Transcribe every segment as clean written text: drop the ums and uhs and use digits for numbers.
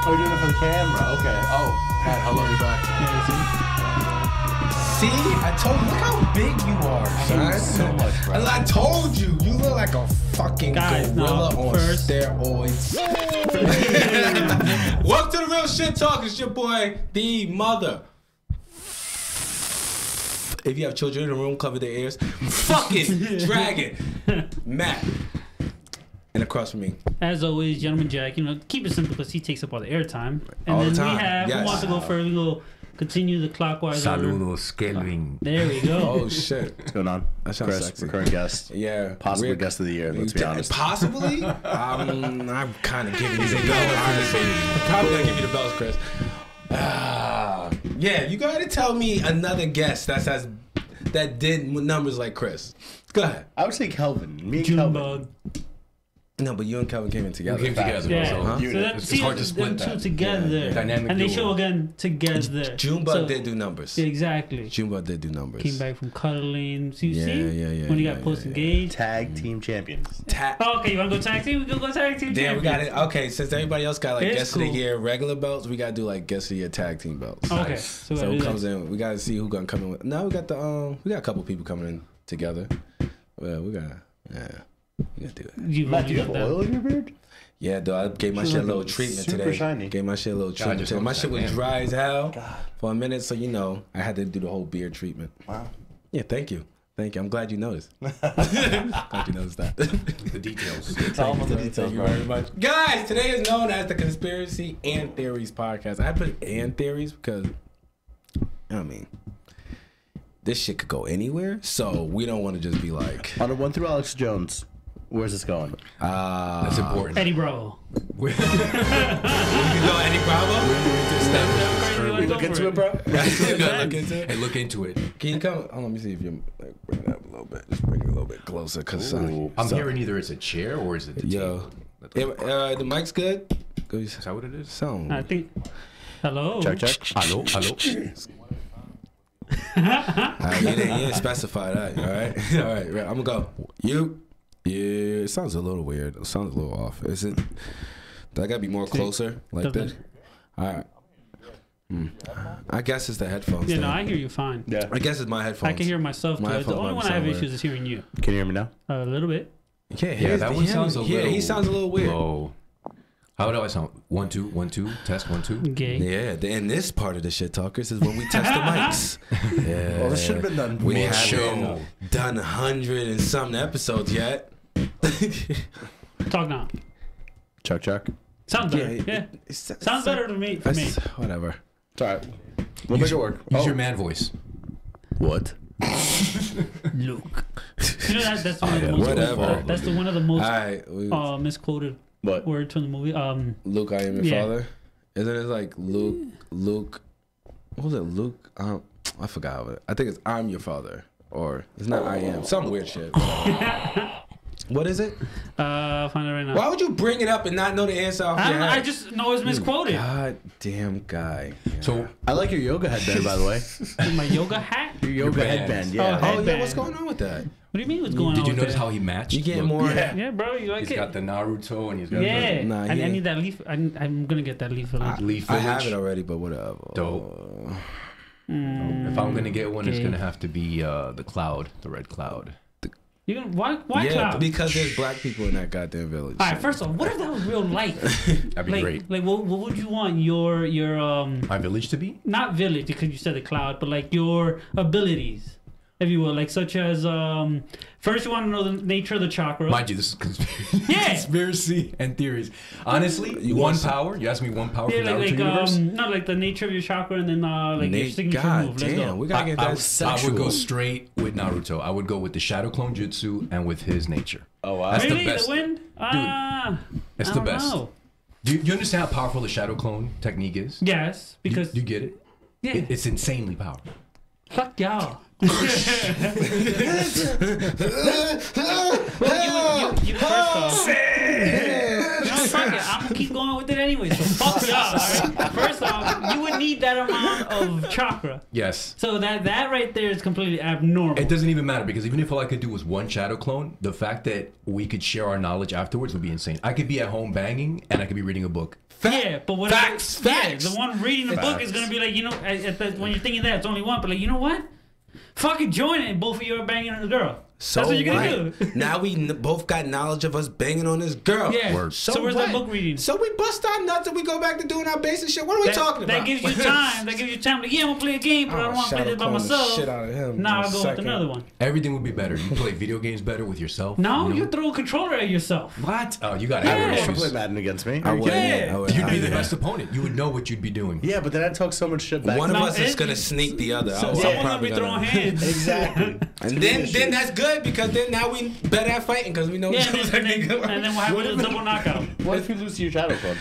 Oh, you're doing it for the camera. Okay. Oh, Matt, hello, you're back. See, I told you, look how big you are, son. So much, bro. I told you, you look like a fucking gorilla on steroids. Welcome to the Real Shit Talkers. It's your boy, the mother. If you have children in the room, cover their ears. Fucking dragon, Matt. And across from me, as always, Gentleman Jack. You know, keep it simple because he takes up all the airtime. And all then the time. we have Yes. who wants to go first. We go continue the clockwise order. Saludos, Kelvin. There we go. oh shit, What's going on? that sounds Chris, sexy. recurring guest. Yeah, Possibly guest of the year, let's be honest. Possibly? I'm kind of giving you the bells, honestly. I'm probably going to give you the bells, Chris. Yeah, you got to tell me another guest that did numbers like Chris. Go ahead. I would say Kelvin. Me and Junebug. Kelvin. No, but you and Kelvin came in together. We came together. Yeah. So, Huh? So that, It's see, hard to split them two that. together. Dynamic and they duo. show again together. Junebug So- did do numbers. Exactly. Junebug did do numbers. Came back from cuddling. So you see? Yeah. When he got post-engaged. Tag team champions. Oh, okay, you want to go tag team? We can go tag team. Damn, we got it. champions. Okay, since everybody else got like It's guest of cool. the year regular belts, we got to do like guest of the year tag team belts. Okay. Nice. So, So we who gotta do comes that. in? We gotta see who gonna come in with. No, we got a couple people coming in together. Well, we gotta do it. You've Matt, only do you have got that. oil in your beard? Yeah, though I gave my She's shit a looking little treatment super today. shiny. Gave my shit a little treatment just today. My noticed shit that, was man. dry as hell for a minute, so I had to do the whole beard treatment. Wow. Yeah, thank you. I'm glad you noticed. Glad you noticed that. the details. Tell them the details, Thank you bro. very much. Guys, today is known as the Conspiracy and Theories podcast. I put and theories because, I mean, this shit could go anywhere. So we don't want to just be like, On a 1 through Alex Jones, where's this going? That's important. Eddie Bravo. you know Eddie Bravo? We Look into it, bro. You gotta look into it. Hey, look into it. Can you come? Oh, let me see if you like, bring it up a little bit. Just bring it a little bit closer, cause I'm hearing either it's a chair or is it the Yo, table? the mic's good. Is that what it is? Sound. I think. Hello. Check. Hello? You didn't specify that. All right. All right. I'm gonna go. You. Yeah. It sounds a little weird. It sounds a little off. Is it? Do I gotta be more closer like this? All right. I guess it's the headphones. Yeah, thing. no, I hear you fine. Yeah. I guess it's my headphones. I can hear myself too. My The headphones only might one I have sound issues is hearing you. Can you hear me now? A little bit. Yeah, that one sounds a little. Yeah, he sounds a little weird. Low. How do I sound? 1 2 1 2 test 1 2. Gay. Yeah, and this part of the shit talkers is when we test the mics. Yeah, Well, this should have been done We before. haven't done 100 and some episodes yet. Talk now. Chuck. Sounds better. Yeah. Sounds better to me. For me. Whatever. It's all right. We'll make it work. Use your man voice. What? Luke. You know that's one of the most. Whatever. That's one of the most All right, misquoted What? words from the movie. Luke, I am your Yeah. father. Isn't it like Luke? What was it? Luke? I forgot what. I think it's I'm your father, or it's not I am. Some weird shit. What is it? I'll find it right now. Why would you bring it up and not know the answer off your head? I just know it's misquoted. God damn guy. Yeah. So I like your yoga headband, by the way. My yoga hat. Your yoga band. headband, Oh, yeah. Oh yeah, headband. what's going on with that? What do you mean? What's going on? did you with notice that? how he matched? You getting Look, more? Yeah. Yeah, bro, you like He's it? got the Naruto and he's got Yeah. Nah, I yeah. need that leaf. I'm gonna get that leaf. the Leaf I Village. have it already, but whatever. Dope. If I'm gonna get one, it's Okay. gonna have to be the cloud, the red cloud. You gonna why Yeah, cloud? because there's black people in that goddamn village. All right, first of all, what if that was real life? That'd be like, great. Like, what would you want your My village to be? not village because you said the cloud, but like your abilities, if you will, like such as first you want to know the nature of the chakra. Mind you, this is Yeah. conspiracy and theories. Honestly, You one want some- power. You asked me one power Yeah, from the like Naruto universe. no, like the nature of your chakra and then like your signature God move. Let's damn, go. we gotta get that I would go sexual. straight with Naruto. I would go with the Shadow Clone Jutsu and with his nature. Oh, wow. That's Really, the best. wind? It's I the don't best. know. Do you understand how powerful the Shadow Clone technique is? Yes, because you get it? yeah, It's insanely powerful. fuck y'all. Well, you first off. fuck it. I'm gonna keep going with it anyway. So fuck y'all. All right? First off, you would need that amount of chakra. Yes. So that right there is completely abnormal. It doesn't even matter because even if all I could do was one shadow clone, the fact that we could share our knowledge afterwards would be insane. I could be at home banging and I could be reading a book. Yeah, but what? Facts. The one reading the book is gonna be like, you know, when you're thinking that it's only one, but like, you know what? Fucking join it, and both of you are banging on a girl. So that's what you're gonna do. Now we both got knowledge of us banging on this girl. Yeah. Word. So where's that book reading? So we bust our nuts and we go back to doing our basic shit. What are we talking about? That gives you time. That gives you time. Like, yeah, I'm gonna play a game, but I don't want to play this by myself. Shit out of him Now in I'll a go second. with another one. Everything would be better. You play video games better with yourself. No, you know? you throw a controller at yourself. What? Oh, you got Yeah. anger You play issues. Madden against me. I would. Yeah. I would. You'd be the Yeah. best opponent. You would know what you'd be doing. Yeah, but then I talk so much shit back. One of No, us is it- gonna sneak the other. So I'm someone's gonna probably be throwing hands. Exactly. And then that's good because then now we better at fighting because we know Yeah, each and other's then, technique. and then what happens is a double knockout. What if you lose to your shadow clone?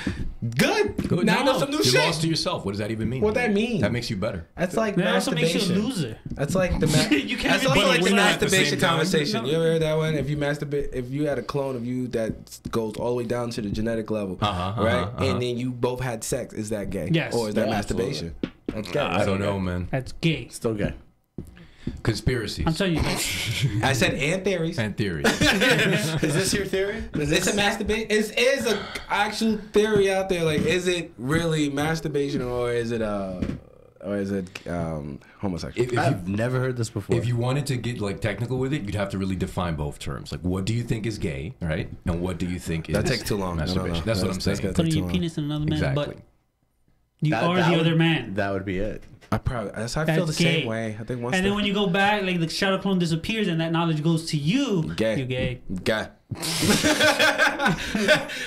Good. Good. Now I know No, some new you shit. lost to yourself. What does that even mean? What that mean? That makes you better. That's like That also makes you a masturbation. loser. That's like the You can't that's be also both like the at the masturbation same time. conversation. No. You ever heard that one? If you masturbate, if you had a clone of you that goes all the way down to the genetic level, right? And then you both had sex, is that gay? Yes. Or is that Yeah, masturbation? That's gay. I don't know, man. That's gay. Still gay. Conspiracies I'm telling you. I said and theories. and theories. Is this your theory? It's a masturbation. It is a actual theory out there. Like, is it really masturbation or is it homosexual? If I've never heard this before. If you wanted to get like technical with it, you'd have to really define both terms. Like, what do you think is gay, right? And what do you think is That takes too long. masturbation? No. That's what I'm That's saying. gonna Putting take too your long. penis in another man's Exactly. butt. You That- are that the would- other man. That would be it. I feel the That's same gay. way. I think once And then when you go back, like the shadow clone disappears and that knowledge goes to you, Gay. you're gay. guy.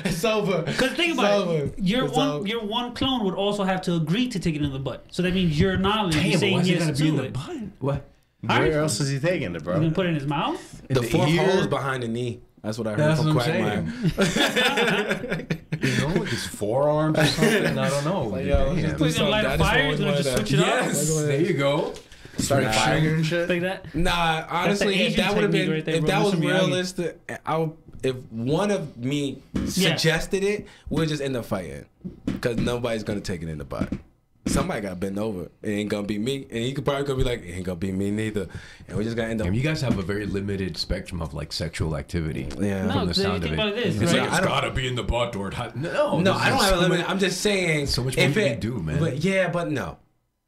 It's over. Because think It's about over. it, your one clone would also have to agree to take it in the butt. So that means your knowledge is saying yes to it. What? Alright. Where else is he taking it, You bro? can put it in his mouth. The the fourth ear? hole is behind the knee. That's what I heard That's from what I'm Quagmire. You know, with his forearms or something. I don't know. Like, yo, let's just So he's gonna light a fire. He's gonna just switch it up Yes, there you go. Started firing and shit. like that. Nah, honestly, the if Asian that would have been, technique right there, if bro. that was Mr. Miyagi. realistic, I would. If one of me suggested it, we'll just end up fighting because nobody's gonna take it in the butt. Somebody got to bend over. It ain't gonna be me, and he could probably gonna be like, it ain't gonna be me neither, and we're just gonna end up. And you guys have a very limited spectrum of like sexual activity. Yeah. No, From the so you sound think of it. about this, It's right? like I it's don't- gotta be in the butt or no. No, this I don't is have a so limit. many- I'm just saying. So much more if you can do, man. But yeah, but no.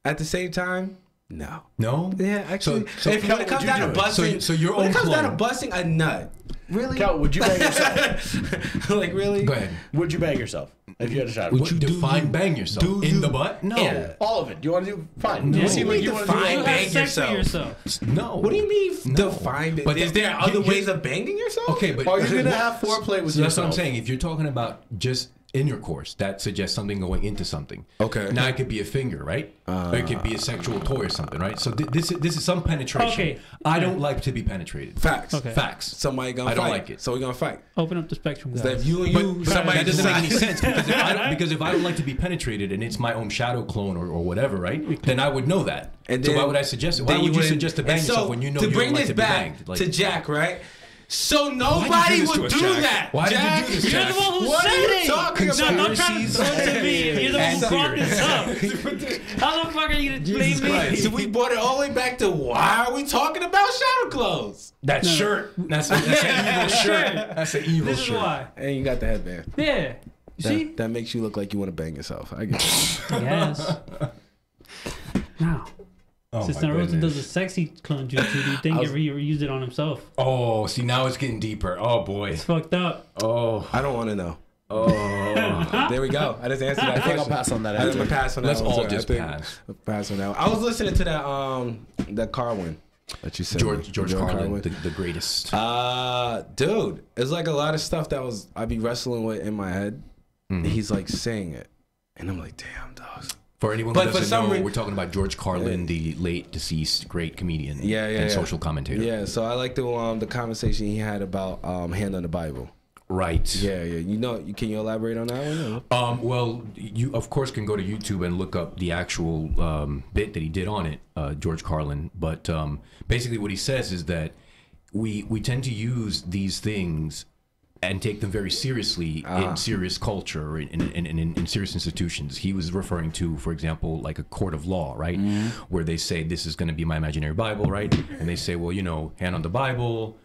At the same time, no. No. Yeah, actually, So if when it comes would you down to do it? busting, So your when own it comes down to clone. busting a nut, really? Cal, would you bang yourself? Like really? Go ahead. Would you bang yourself if you had a shadow? Would you define bang yourself do in you- the butt? No. Yeah, all of it. Do you want to do? Fine. No. You seem like you What want do to you do You all define of have it. bang sex for yourself? yourself. No. What do you mean No. define it? But Is there you- other you- ways of banging yourself? Okay, but Are you gonna have foreplay with So that's what I'm yourself? saying. If you're talking about just intercourse, that suggests something going into something. Okay. Now it could be a finger, right? Or it could be a sexual toy or something, right? So this is some penetration. Okay. I don't like to be penetrated. Facts. Okay. Facts. Somebody gonna I fight. don't like it. So we gonna fight. Open up the spectrum, guys. So if you and But you, somebody that doesn't make any decide- sense because if I don't like to be penetrated and it's my own shadow clone or whatever, right? Then I would know that. And So then- why would I suggest it? Why then would you wouldn't- suggest to bang and so, yourself when you know to you bring don't like this to be back banged? Like, to Jack, right? So Why'd nobody you do this to would us, do Jack? that. Why did you Jack, do this, You're Jack? the one who What said are you it. talking No, about? don't try to throw it to me. You're the one who brought this up. How the fuck are you to blame me? So we brought it all the way back to why are we talking about shadow clothes? That shirt. That's an evil shirt. That's an evil This is shirt. why. And you got the headband. Yeah. You see? That makes you look like you want to bang yourself. I get it. Yes. Now, Oh since my Naruto goodness. does a sexy clone jutsu, do you think he ever used it on himself? Oh, see now it's getting deeper. Oh boy. It's fucked up. Oh. I don't want to know. Oh. There we go. I just answered that I think question. I'll pass on that I'm answer. gonna pass on that. Let's one, all too. just I think pass. I'll pass on that one. I was listening to that Carwin that you said. George Carlin, the greatest. Dude, it's like a lot of stuff that I'd be wrestling with in my head. Mm-hmm. He's like saying it, and I'm like, damn, dogs. For anyone But who for doesn't some know, reason- we're talking about George Carlin, the late deceased great comedian and social commentator. Yeah, so I like the conversation he had about hand on the Bible. Right. Yeah. Can you elaborate on that one? Well, you of course can go to YouTube and look up the actual bit that he did on it, George Carlin. But basically, what he says is that we tend to use these things and take them very seriously in serious culture, in serious institutions. He was referring to, for example, like a court of law, right? Where they say, this is going to be my imaginary Bible, right? And they say, well, you know, hand on the Bible,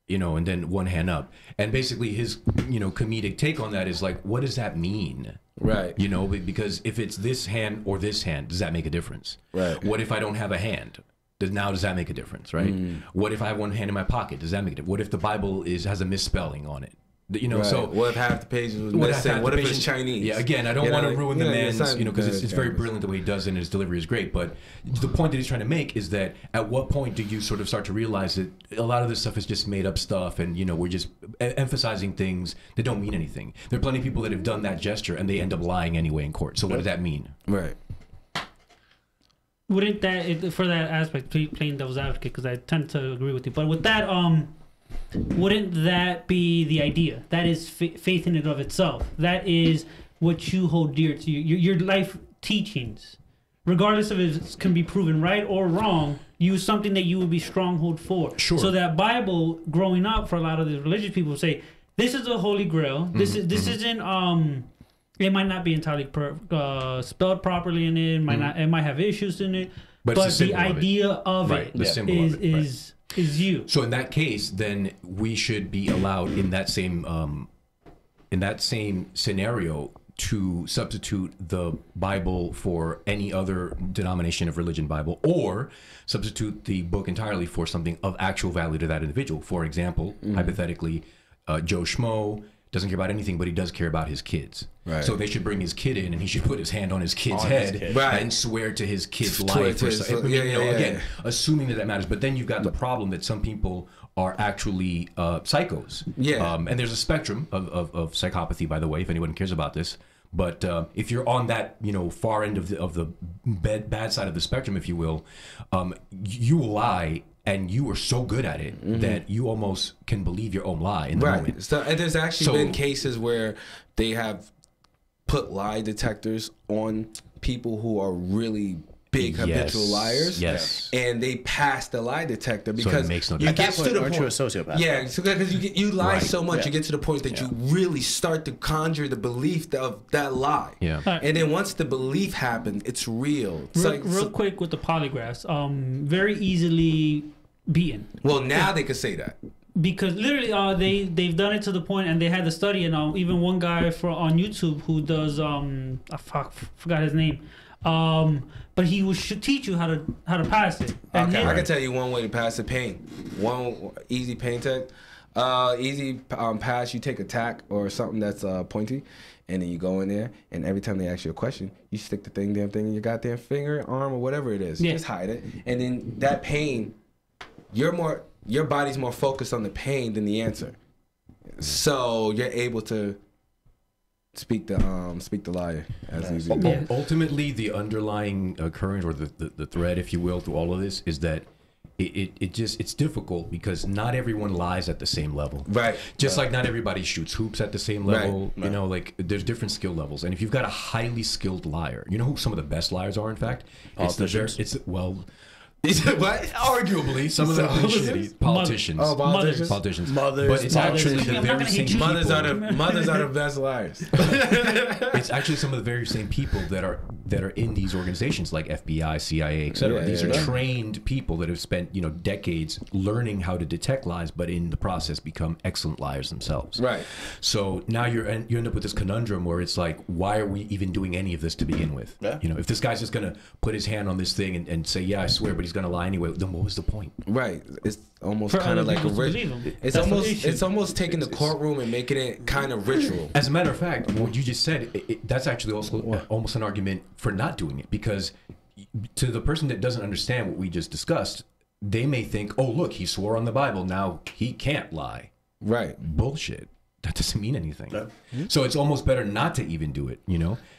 you know, and then one hand up. And basically his, you know, comedic take on that is like, what does that mean? Right. You know, because if it's this hand or this hand, does that make a difference? Right. What if I don't have a hand? Does that make a difference, right? What if I have one hand in my pocket? Does that make a difference? What if the Bible has a misspelling on it? You know, so what if half the pages was missing? What if it's Chinese? Yeah, again, I don't want to ruin the man's, you know, because it's very brilliant the way he does it and his delivery is great. But the point that he's trying to make is that at what point do you sort of start to realize that a lot of this stuff is just made up stuff, and you know, we're just emphasizing things that don't mean anything. There are plenty of people that have done that gesture and they end up lying anyway in court. So what does that mean? Right. Wouldn't that, for that aspect, playing devil's advocate, because I tend to agree with you, but with that, wouldn't that be the idea? That is faith in and of itself. That is what you hold dear to you. Your life teachings, regardless of if it can be proven right or wrong, use something that you would be stronghold for. Sure. So that Bible, growing up, for a lot of the religious people, say this is a holy grail. This isn't. It might not be entirely spelled properly in it. It might have issues in it. But the idea of it is you. So in that case, then we should be allowed in that same scenario to substitute the Bible for any other denomination of religion Bible, or substitute the book entirely for something of actual value to that individual. For example, hypothetically, Joe Schmo doesn't care about anything, but he does care about his kids. Right. So they should bring his kid in, and he should put his hand on his kid's head and swear to his kid's life. Again, assuming that matters. But then you've got the problem that some people are actually psychos. Yeah. And there's a spectrum of psychopathy, by the way, if anyone cares about this. But if you're on that, you know, far end of the bad side of the spectrum, if you will, you will lie. And you are so good at it that you almost can believe your own lie in the moment. So, and there's actually been cases where they have put lie detectors on people who are really big habitual liars. Yes. And they pass the lie detector because it makes no you difference. get to the point. Aren't you a sociopath? Yeah, because you lie so much, you get to the point that you really start to conjure the belief of that lie. Yeah. And then once the belief happens, it's real. It's real quick with the polygraphs, very easily beaten. Well, now they could say that. Because literally, they've done it to the point, and they had the study, and even one guy on YouTube who does I forgot his name, but he should teach you how to pass it. And I can tell you one way to pass the pain. One easy pain tech, easy pass. You take a tack or something that's pointy, and then you go in there, and every time they ask you a question, you stick the damn thing in your goddamn finger, arm, or whatever it is. Just hide it, and then that pain. Your body's more focused on the pain than the answer, so you're able to speak the lie as easy. Ultimately, the underlying current or the thread, if you will, through all of this is that it's difficult because not everyone lies at the same level. Right. Just like not everybody shoots hoops at the same level. Right. You know, like there's different skill levels, and if you've got a highly skilled liar, you know who some of the best liars are. In fact, What? Arguably, some of them are shitty politicians. Politicians. Mothers. But it's actually the very same people. Mothers are the best liars. It's actually some of the very same people that are in these organizations like FBI, CIA, etc. These are trained people that have spent decades learning how to detect lies, but in the process become excellent liars themselves. Right. So now you end up with this conundrum where it's like, why are we even doing any of this to begin with? Yeah. If this guy's just gonna put his hand on this thing and say, yeah, I swear, but he's gonna lie anyway, then what was the point? Right. It's almost kind of like a ritual. It's almost taking the courtroom and making it kind of ritual. As a matter of fact, what you just said, that's actually also almost an argument for not doing it, because to the person that doesn't understand what we just discussed, they may think, oh, look, he swore on the Bible, now he can't lie. Right. Bullshit. That doesn't mean anything. No. So it's almost better not to even do it,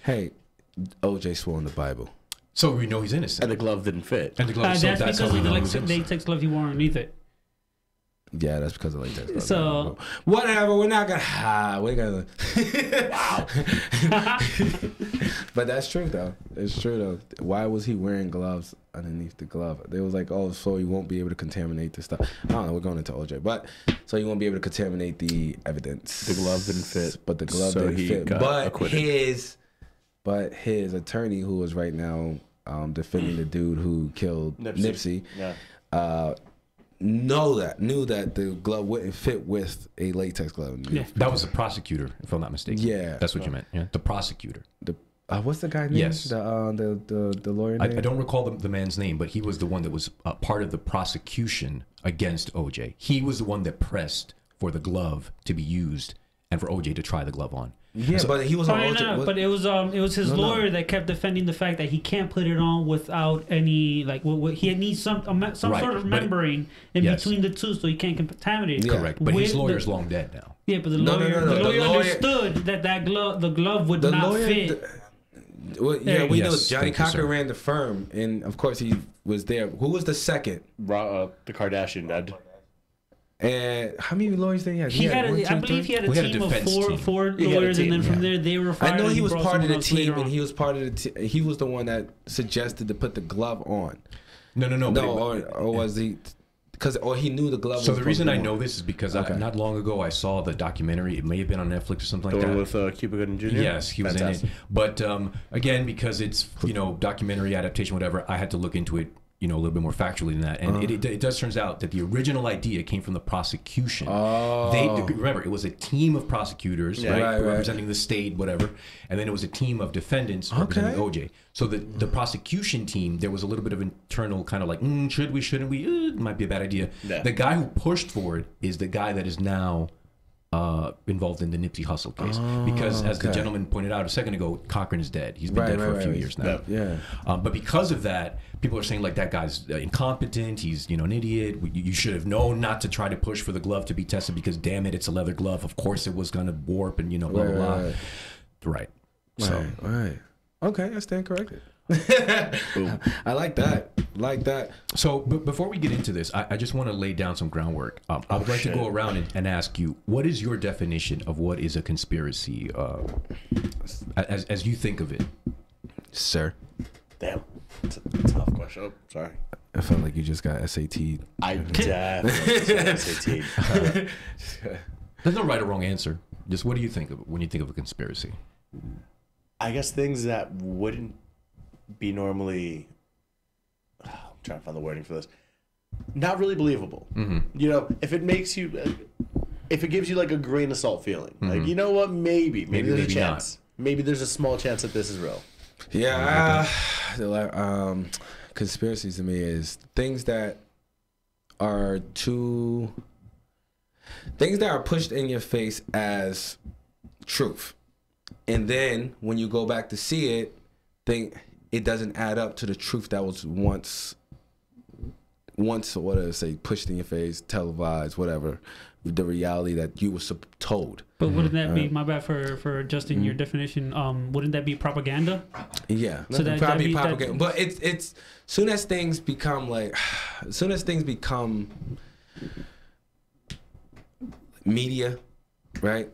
Hey, OJ swore on the Bible. So we know he's innocent. And the glove didn't fit. And the glove, so that's how we know he's innocent. They text glove he wore underneath it. Yeah, that's because of latex. So whatever, we're not gonna. We're gonna. Wow. But that's true though. It's true though. Why was he wearing gloves underneath the glove? They was like, oh, so he won't be able to contaminate the stuff. I don't know. We're going into OJ, but so he won't be able to contaminate the evidence. The glove didn't fit, but the glove so didn't fit. But his attorney, who is right now defending the dude who killed Nipsey. Yeah. Knew that the glove wouldn't fit with a latex glove. Yeah. That was the prosecutor, if I'm not mistaken. Yeah, that's what you meant. Yeah, the prosecutor. What's the guy's name? Yes, the lawyer name. I don't recall the man's name, but he was the one that was part of the prosecution against OJ. He was the one that pressed for the glove to be used and for OJ to try the glove on. Yeah, but he was on OJ. But it was his lawyer that kept defending the fact that he can't put it on without any he needs some sort of membrane in between the two, so he can't contaminate. Yeah. Correct, but his lawyer's long dead now. Yeah, but the lawyer understood that the glove would not fit. We know Johnny Cocker ran the firm, and of course he was there. Who was the second? The Kardashian dad. And how many lawyers did he have? I believe he had a team of four lawyers, and then from there they were fired. I know he was part of the team, and he was part of the he was the one that suggested to put the glove on. No. Or was he? Or he knew the glove. So the reason I know this is because not long ago I saw the documentary. It may have been on Netflix or something like that. With Cuba Gooding Jr. Yes, he was in it. But again, because it's documentary adaptation, whatever, I had to look into it. A little bit more factually than that, and it does turns out that the original idea came from the prosecution. Remember, it was a team of prosecutors, representing the state, whatever, and then it was a team of defendants representing OJ. So the prosecution team, there was a little bit of internal kind of like, should we, shouldn't we? It might be a bad idea. Yeah. The guy who pushed for it is the guy that is now involved in the Nipsey Hussle case, because as the gentleman pointed out a second ago, Cochran is dead. He's been dead for a few years now. Yeah. But because of that, people are saying like that guy's incompetent. He's an idiot. You should have known not to try to push for the glove to be tested because damn it, it's a leather glove. Of course it was gonna warp and blah blah blah. Right. So right. Okay, I stand corrected. I like that. So before we get into this, I just want to lay down some groundwork. I would like to go around and ask you, what is your definition of what is a conspiracy as you think of it? Sir. Damn. It's a tough question. Oh, sorry. I felt like you just got SAT. I definitely got SAT. There's no right or wrong answer. Just what do you think of when you think of a conspiracy? I guess things that wouldn't be normally, I'm trying to find the wording for this, not really believable. Mm-hmm. If it makes you, if it gives you like a grain of salt feeling, like, you know what, maybe there's a chance. Not. Maybe there's a small chance that this is real. Yeah. Conspiracies to me is things that are pushed in your face as truth. And then when you go back to see it, it doesn't add up to the truth that was once pushed in your face, televised, whatever, the reality that you were told. But wouldn't that be, my bad for adjusting your definition, wouldn't that be propaganda? Yeah, so that'd be propaganda. But it's soon as things become media, right?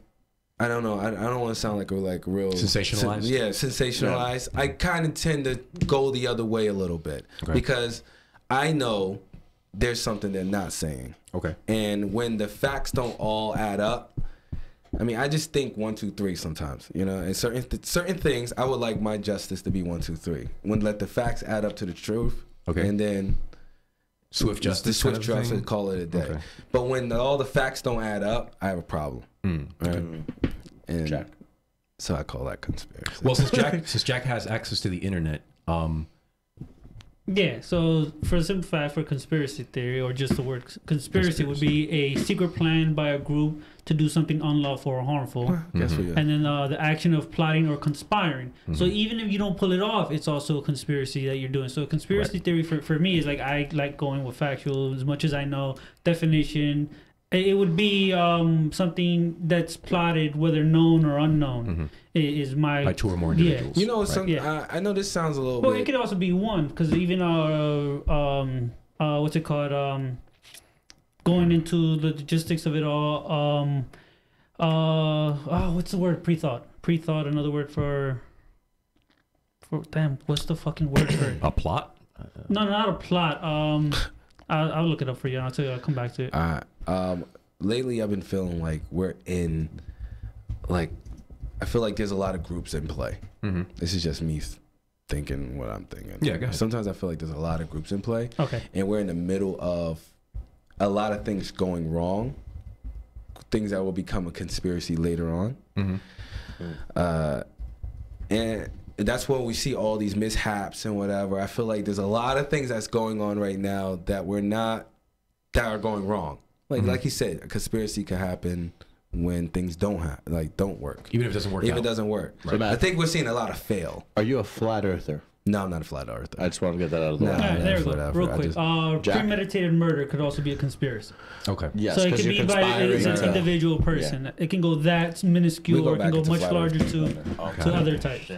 I don't know. I don't want to sound like real sensationalized. Sensationalized. Yeah. I kind of tend to go the other way a little bit because I know there's something they're not saying. Okay. And when the facts don't all add up, I mean, I just think 1, 2, 3 sometimes. And certain things, I would like my justice to be 1, 2, 3. When let the facts add up to the truth. Okay. And then swift justice. The swift justice, call it a day. Okay. But when all the facts don't add up, I have a problem. Right? And Jack. So I call that conspiracy. Well, since Jack has access to the internet, yeah. So for simplify, for conspiracy theory, or just the word conspiracy would be a secret plan by a group to do something unlawful or harmful, and then the action of plotting or conspiring. So even if you don't pull it off, it's also a conspiracy that you're doing. So conspiracy theory for me is like, I like going with factual as much as I know. Definition. It would be something that's plotted, whether known or unknown. Is my by two or more individuals. I know this sounds a little. Well, bit... it could also be one, because even what's it called? going into the logistics of it all. What's the word? Pre-thought. Pre-thought. Another word for damn. What's the fucking word for it? A plot? No, not a plot. I'll look it up for you. I'll tell you. I'll come back to it. Lately, I've been feeling like we're in, like, I feel like there's a lot of groups in play. Mm-hmm. This is just me thinking what I'm thinking. Yeah, go ahead. Sometimes I feel like there's a lot of groups in play. Okay. And we're in the middle of a lot of things going wrong, things that will become a conspiracy later on. Mm-hmm. And that's when we see all these mishaps and whatever. I feel like there's a lot of things that's going on right now that that are going wrong. Like you said, a conspiracy can happen when things don't work. Even if it doesn't work. Even if it doesn't work. Right. So Matt, I think we're seeing a lot of fail. Are you a flat earther? No, I'm not a flat earther. I just want to get that out of the way. There we go. Real quick. Premeditated murder could also be a conspiracy. Okay. Yes, so it can be by an individual person. Yeah. It can go that minuscule, or it can go much larger to other types.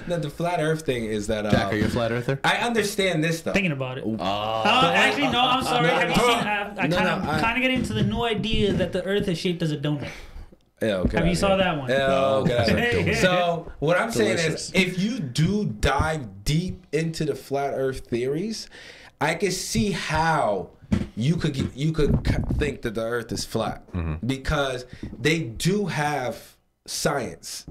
No, the flat Earth thing is that. Jack, are you a flat earther? I understand this though. Thinking about it. Actually, no. I'm sorry. Have you seen? I kind of get into the new idea that the Earth is shaped as a donut. Yeah, okay. Have you saw that one? Okay. So what I'm saying is, if you do dive deep into the flat Earth theories, I can see how you could think that the Earth is flat because they do have science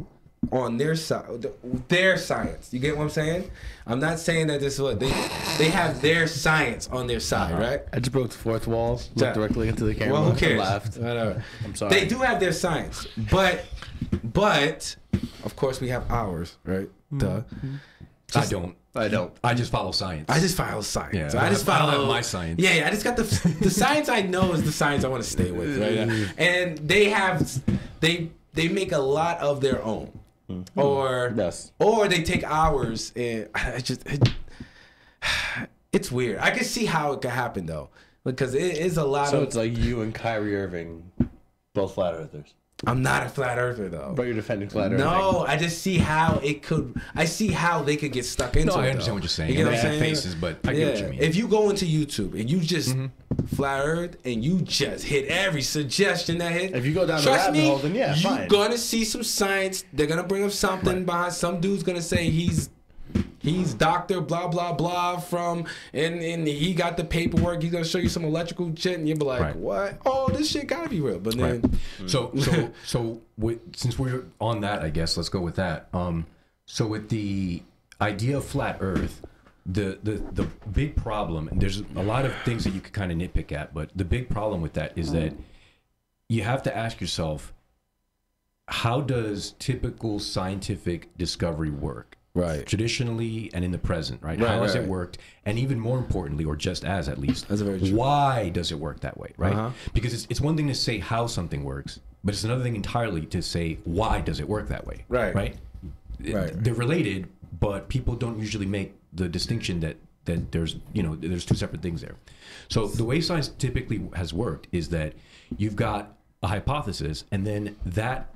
on their side. Their science. You get what I'm saying? I'm not saying that this is what they have their science on their side, right? I just broke the fourth wall, looked directly into the camera, well, who cares? And laughed. Whatever. I'm sorry. They do have their science, but of course we have ours, right? Duh. I don't. I just follow science. I just follow science. Yeah, I just follow I don't have my science. Yeah, I just got the science I know is the science I want to stay with, right? And they make a lot of their own. Or they take ours, and it's weird. I can see how it could happen though, because it is a lot. So it's like you and Kyrie Irving, both flat earthers. I'm not a flat earther though. But you're defending flat earthing. No, I just see how it could. I see how they could get stuck into it. No, I understand what you're saying. You know what I'm saying? Faces, but I get what you mean. If you go into YouTube and you just flat earth and you just hit every suggestion that hit, if you go down the rabbit hole, then yeah, you're gonna see some science. They're gonna bring up something behind. Some dude's gonna say he's Dr. blah blah blah from and he got the paperwork. He's gonna show you some electrical shit, and you'll be like, "What? Oh, this shit gotta be real." But then, so since we're on that, I guess let's go with that. So with the idea of flat Earth, the big problem, and there's a lot of things that you could kind of nitpick at, but the big problem with that is that you have to ask yourself, how does typical scientific discovery work? Right. Traditionally and in the present, right? How has it worked? And even more importantly, or just as at least, why does it work that way, right? Because it's one thing to say how something works, but it's another thing entirely to say why does it work that way, right? They're related, but people don't usually make the distinction that there's two separate things there. So the way science typically has worked is that you've got a hypothesis, and then that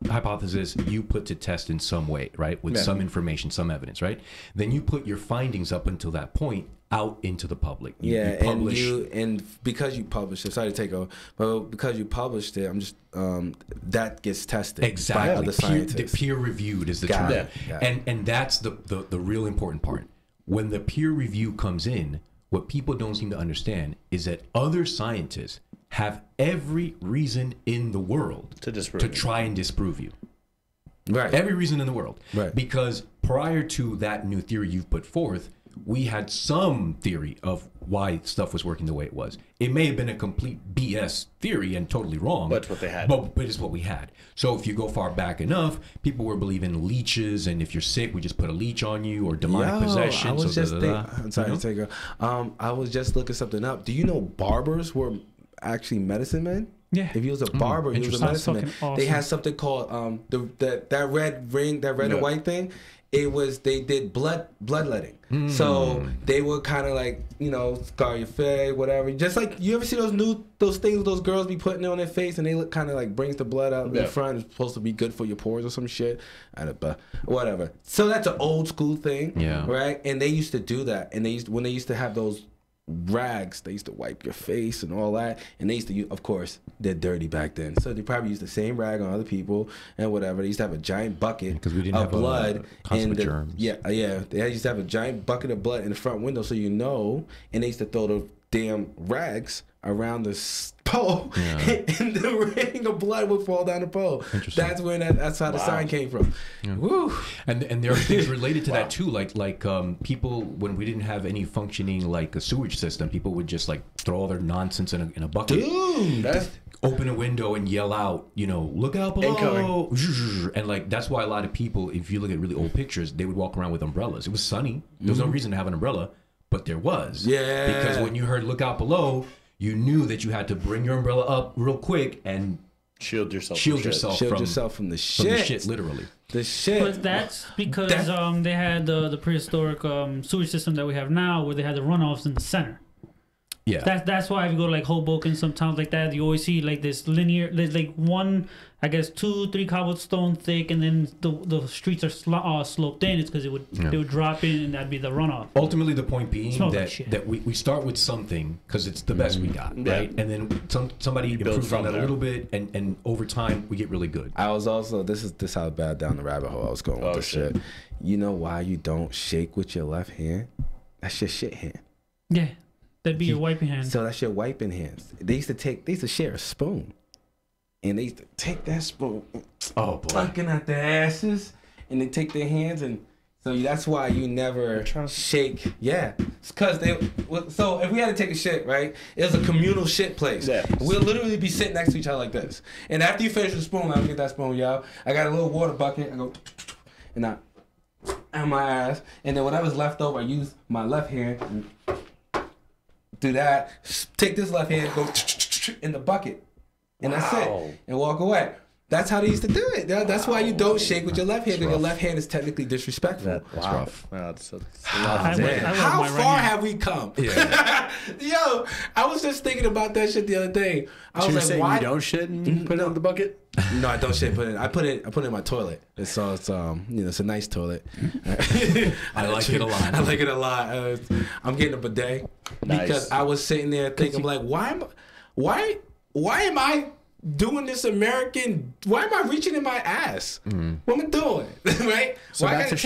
hypothesis you put to test in some way, right? With some information, some evidence, right? Then you put your findings up until that point out into the public. You publish, and because you published it, sorry to take over, but because you published it, I'm just that gets tested exactly by other scientists. Peer reviewed is the term, and that's the real important part. When the peer review comes in, what people don't seem to understand is that other scientists have every reason in the world to try and disprove you. Right. Every reason in the world. Right. Because prior to that new theory you've put forth, we had some theory of why stuff was working the way it was. It may have been a complete BS theory and totally wrong. But it's what they had. But it's what we had. So if you go far back enough, people were believing leeches, and if you're sick, we just put a leech on you, or demonic possession. I was I was just looking something up. Do you know barbers were actually medicine men? Yeah. If he was a barber, he was a medicine man. Awesome. They had something called that red ring, that red and white thing. They did bloodletting. So they would kind of like, scar your face, whatever. Just like, you ever see those things those girls be putting on their face, and they look kind of like brings the blood out in front. It's supposed to be good for your pores or some shit. Whatever. So that's an old school thing, right? And they used to do that. And when they used to have those rags. They used to wipe your face and all that, and they used to use, of course, they're dirty back then, so they probably used the same rag on other people and whatever. They used to have a giant bucket because we didn't of have blood and germs. Yeah, they used to have a giant bucket of blood in the front window, so and they used to throw the damn rags around the pole, and the ring of blood would fall down the pole. That's where that's how the sign came from. Yeah. Woo! And there are things related to that too, like people, when we didn't have any functioning like a sewage system, people would just like throw all their nonsense in a bucket. Dude, open a window and yell out, look out below. And like that's why a lot of people, if you look at really old pictures, they would walk around with umbrellas. It was sunny. There was no reason to have an umbrella, but there was. Yeah. Because when you heard look out below, you knew that you had to bring your umbrella up real quick and shield yourself from the shit. Literally. The shit. But that's because they had the prehistoric sewage system that we have now, where they had the runoffs in the center. Yeah. That's why if you go to like Hoboken, some towns like that, you always see like this linear, like one, I guess 2-3 cobblestone thick, and then the streets are sloped in. It's because they would drop in, and that'd be the runoff. Ultimately, the point being that we start with something because it's the best we got, right? And then somebody improves on that a little bit, and over time we get really good. I was also this how bad down the rabbit hole I was going with this shit. You know why you don't shake with your left hand? That's your shit hand. Yeah. That'd be your wiping hand. So that's your wiping hands. They used to share a spoon. And they used to take that spoon. Oh, boy. Looking at their asses. And they take their hands. And so that's why you never shake. Yeah. It's because so if we had to take a shit, right? It was a communal shit place. Yeah. We'll literally be sitting next to each other like this. And after you finish the spoon, I'll get that spoon, y'all. I got a little water bucket. I go, and I on my ass. And then whatever's left over, I use my left hand and do that, take this left hand, go in the bucket, and that's it, and walk away. That's how they used to do it. That's why you don't shake with your left hand, because your left hand is technically disrespectful. That's rough. Wow, that's a lot. How far have we come? Yeah. Yo, I was just thinking about that shit the other day. I was like, why you don't shit and put it in the bucket? No, I don't shit. I put it in my toilet. It's it's a nice toilet. I like it a lot. I like it a lot. I'm getting a bidet because I was sitting there thinking, like, why am I doing this American? Why am I reaching in my ass? What am I doing? Right? So back to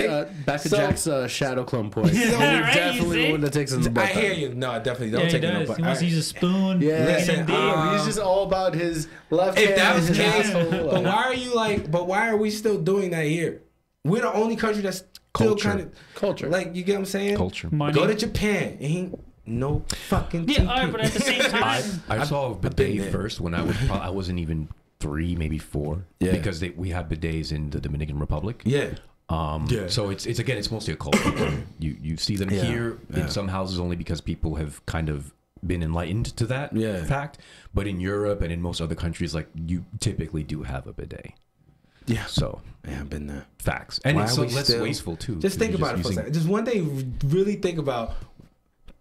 Jack's shadow clone point. Yeah, right, definitely the one that takes in the butt. I hear you. No, I definitely don't take it in the butt. He wants to use a spoon. Yeah, listen, he's just all about his left hand. If that was the case, but why are you like? But why are we still doing that here? We're the only country that's still kind of culture. Like, you get what I'm saying? Culture. Money. Go to Japan. Ain't no fucking TP. Yeah, all right, but at the same time, I saw a bidet first when I wasn't even 3, maybe 4. Yeah. Because we have bidets in the Dominican Republic. Yeah. So it's mostly a culture. you see them here in some houses only because people have kind of been enlightened to that fact. But in Europe and in most other countries, like, you typically do have a bidet. Yeah. So I've been there. Facts. And it's less wasteful too. Just think about it for a second. Just one day, really think about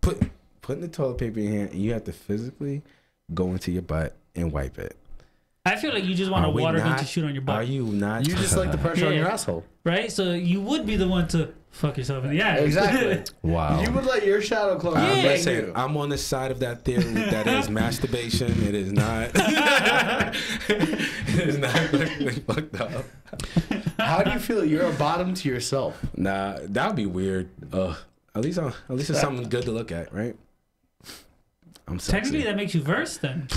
putting the toilet paper in your hand, and you have to physically go into your butt and wipe it. I feel like you just want a water gun to shoot on your butt. Are you not? You just like the pressure on your asshole. Right? So you would be the one to fuck yourself in the eye. Exactly. Wow. You would let your shadow clone. I'm on the side of that theory that is masturbation. It is not. It is not fucked up. How do you feel? You're a bottom to yourself. Nah, that would be weird. At least it's something good to look at, right? I'm sexy. Technically, that makes you verse then.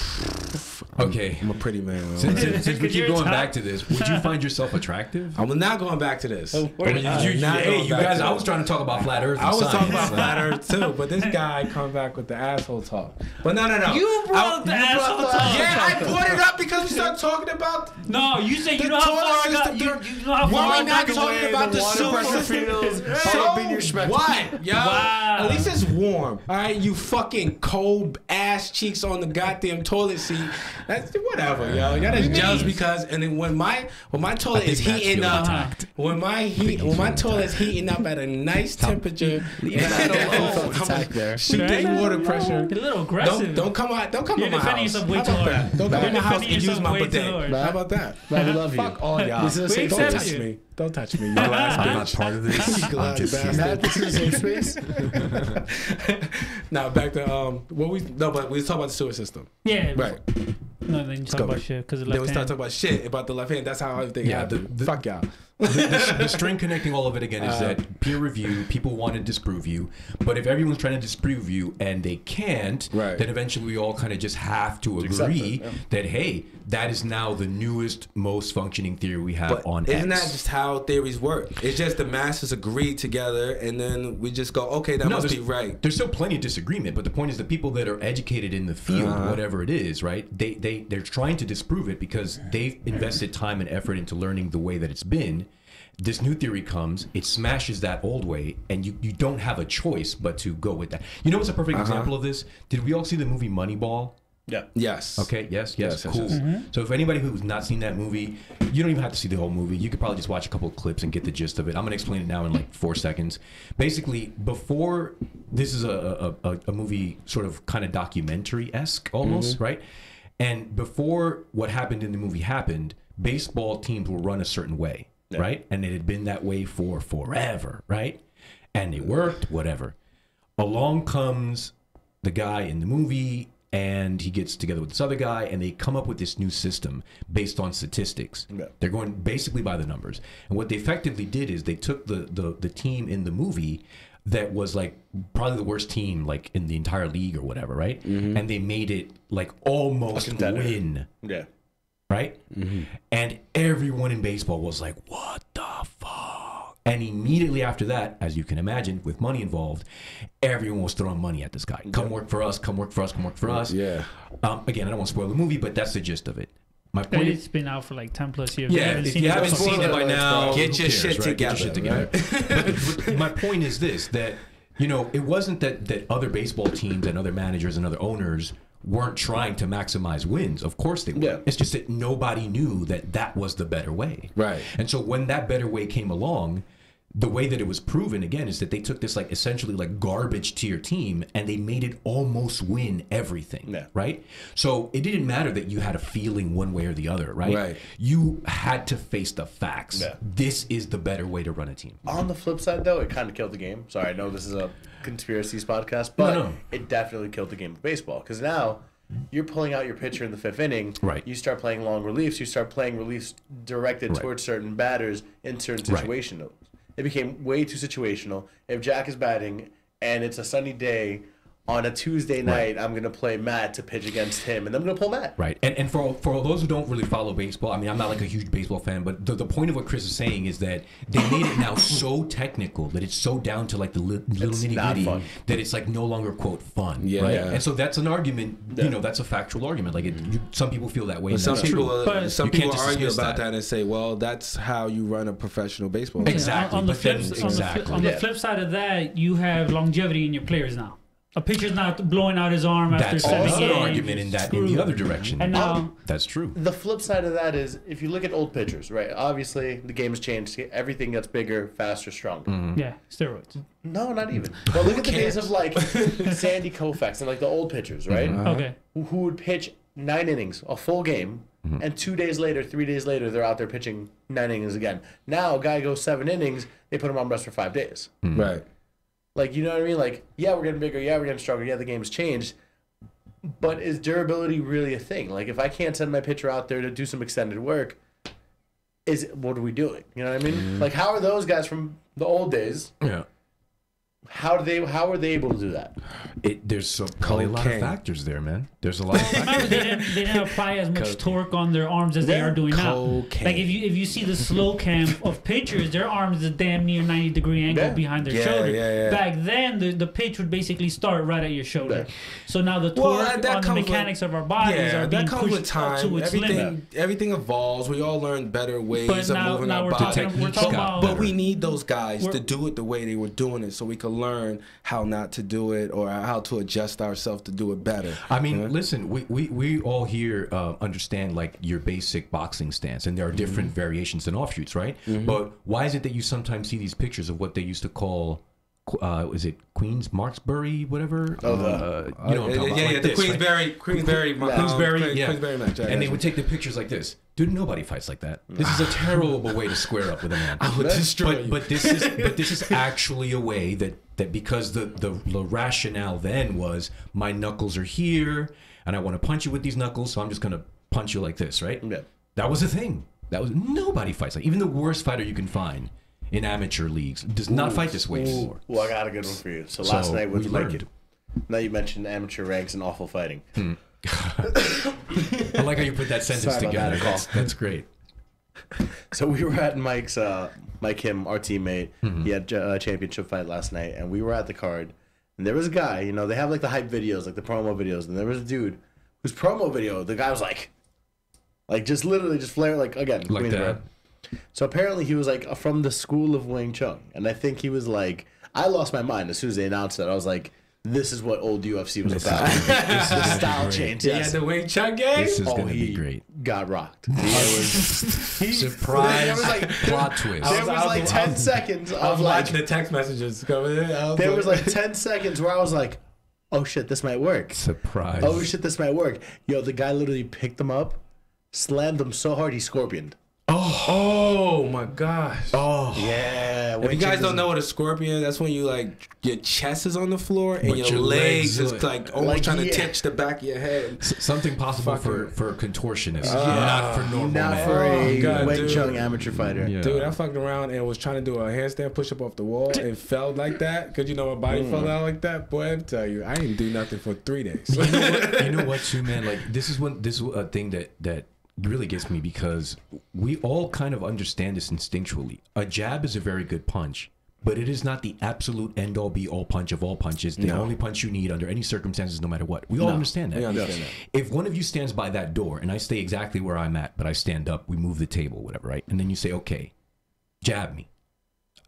Okay. I'm a pretty man. Since we keep going back to this, would you find yourself attractive? I'm not going back to this. You guys, I was trying to talk about flat Earth. I was talking about flat Earth too, but this guy come back with the asshole talk. But no. You brought the asshole talk. Yeah, I brought it up because we started talking about. No, you said you know how far I got. You know how far I got. We're not talking about the sewer system. So what? Yo, at least it's warm. All right, you fucking cold ass cheeks on the goddamn toilet seat. That's whatever, yo. Y'all just jealous because, and then when my toilet is heating up, when my toilet is heating up at a nice temperature, shoot that water pressure. A little aggressive. Don't come on my house. Don't come to We love you. Fuck all y'all. We Don't touch me. Don't touch me. I'm not part of this. I'm just Matt, this is a safe space. Now back to but we talk about the sewer system. Yeah. Right. No, then you talk about shit because of left Then we start hand. talking about shit about the left hand. That's how everything happened. Fuck y'all. The string connecting all of it again is that peer review, people want to disprove you, but if everyone's trying to disprove you and they can't, then eventually we all kind of just have to agree that, hey, that is now the newest, most functioning theory we have on X. Isn't that just how theories work? It's just the masses agree together and then we just go, okay, that must be right. There's still plenty of disagreement, but the point is the people that are educated in the field, whatever it is, right, they're trying to disprove it because they've invested time and effort into learning the way that it's been. This new theory comes, it smashes that old way, and you don't have a choice but to go with that. You know what's a perfect example of this? Did we all see the movie Moneyball? Yeah. Yes. Okay. Yes. Cool. So if anybody who's not seen that movie, you don't even have to see the whole movie. You could probably just watch a couple of clips and get the gist of it. I'm going to explain it now in like 4 seconds. Basically, before this is a movie sort of kind of documentary-esque almost, right? And before what happened in the movie happened, baseball teams will run a certain way. Yeah. Right? And it had been that way for forever, right? And it worked, whatever. Along comes the guy in the movie, and he gets together with this other guy, and they come up with this new system based on statistics. Yeah. They're going basically by the numbers. And what they effectively did is they took the team in the movie that was like probably the worst team like in the entire league or whatever, right? And they made it like almost win. Yeah. Right? And everyone in baseball was like, what the fuck? And immediately after that, as you can imagine, with money involved, everyone was throwing money at this guy. Come work for us, come work for us, come work for us. Yeah. Again, I don't want to spoil the movie, but that's the gist of it. My point it's been out for like 10 plus years. Yeah, if you haven't seen it by now, get your shit together. But my point is this, that, you know, it wasn't that other baseball teams and other managers and other owners weren't trying to maximize wins. Of course they were. Yeah. It's just that nobody knew that was the better way. Right. And so when that better way came along, the way that it was proven again is that they took this like essentially like garbage tier team and they made it almost win everything. Yeah. Right. So it didn't matter that you had a feeling one way or the other. Right. Right. You had to face the facts. Yeah. This is the better way to run a team. On the flip side, though, it kind of killed the game. Sorry, I know this is a conspiracies podcast, but it definitely killed the game of baseball because now you're pulling out your pitcher in the 5th inning. Right. You start playing long reliefs. You start playing reliefs directed towards certain batters in certain situations. Right. It became way too situational. If Jack is batting and it's a sunny day on a Tuesday night, I'm going to play Matt to pitch against him, and I'm going to pull Matt. Right. And for those who don't really follow baseball, I mean, I'm not like a huge baseball fan, but the point of what Chris is saying is that they made it now so technical that it's so down to like the little nitty-gritty that it's like no longer, quote, fun. Yeah. Right? And so that's an argument, you know, that's a factual argument. Like some people feel that way. Some people argue about that and say, well, that's how you run a professional baseball team. Exactly. On the flip side of that, you have longevity in your players now. A pitcher's not blowing out his arm after 7 games. That's another argument in the other direction. And now, that's true. The flip side of that is if you look at old pitchers, right? Obviously, the game's changed. Everything gets bigger, faster, stronger. Yeah, steroids. No, not even. But look at the days of like Sandy Koufax and like the old pitchers, right? Okay. Who would pitch 9 innings, a full game, and 2 days later, 3 days later, they're out there pitching 9 innings again. Now, a guy goes 7 innings, they put him on rest for 5 days. Right. Like, you know what I mean? Like, yeah, we're getting bigger. Yeah, we're getting stronger. Yeah, the game's changed. But is durability really a thing? Like, if I can't send my pitcher out there to do some extended work, what are we doing? You know what I mean? Like, how are those guys from the old days? Yeah. How were they able to do that? There's probably a lot of factors there, man. There's a lot of factors. they didn't apply as much torque on their arms as they are doing now. Like if you see the slow cam of pitchers, their arms is damn near 90-degree angle behind their shoulder. Yeah. Back then, the pitch would basically start right at your shoulder. Yeah. So now the torque on the mechanics of our bodies are being pushed up to its limit. Everything evolves. We all learn better ways of moving our bodies. But we need those guys to do it the way they were doing it, so we can learn how not to do it or how to adjust ourselves to do it better. I mean, listen, we all here understand like your basic boxing stance, and there are different variations and offshoots, right? But why is it that you sometimes see these pictures of what they used to call is it Queens Marksbury, whatever? Oh, you know what I'm talking about. Like the this, Queensberry match. And they would take the pictures like this. Dude, nobody fights like that. This is a terrible way to square up with a man. I would destroy you. But this is actually a way that because the rationale then was my knuckles are here and I want to punch you with these knuckles, so I'm just gonna punch you like this, right? Yeah. That was a thing. Nobody fights like, even the worst fighter you can find in amateur leagues does not fight this way anymore. Well, I got a good one for you. So last night with Mike, now you mentioned amateur ranks and awful fighting. I like how you put that sentence together. That's great. So we were at Mike Kim, our teammate. He had a championship fight last night, and we were at the card. And there was a guy, you know, they have like the hype videos, like the promo videos, and there was a dude whose promo video, the guy was like just literally just flare, like again, like that. So apparently he was like from the school of Wing Chun, and I think he was like, I lost my mind as soon as they announced that. I was like, this is what old UFC was about. This is the style change. Yeah, the Wing Chun game. This is gonna be great. Got rocked. Surprise! There was like plot twist. There was like 10 seconds of like the text messages coming in. There was like 10 seconds where I was like, oh shit, this might work. Surprise! Oh shit, this might work. Yo, the guy literally picked him up, slammed him so hard he scorpioned. Oh my gosh. Oh yeah. If you guys don't know what a scorpion is, that's when you like your chest is on the floor and your legs is like almost trying to touch the back of your head. Something possible for contortionists, not for normal not men. for a Wing Chun amateur fighter. Yeah. Dude, I fucked around and was trying to do a handstand push up off the wall and fell like that because you know my body fell out like that. Boy, I tell you, I didn't do nothing for 3 days. You know what, too, man? Like this is a thing that really gets me, because we all kind of understand this instinctually. A jab is a very good punch, but it is not the absolute end-all be-all punch of all punches. The only punch you need under any circumstances, no matter what. We all understand that. We understand that. If one of you stands by that door and I stay exactly where I'm at, but I stand up, we move the table, whatever, right? And then you say, okay, jab me.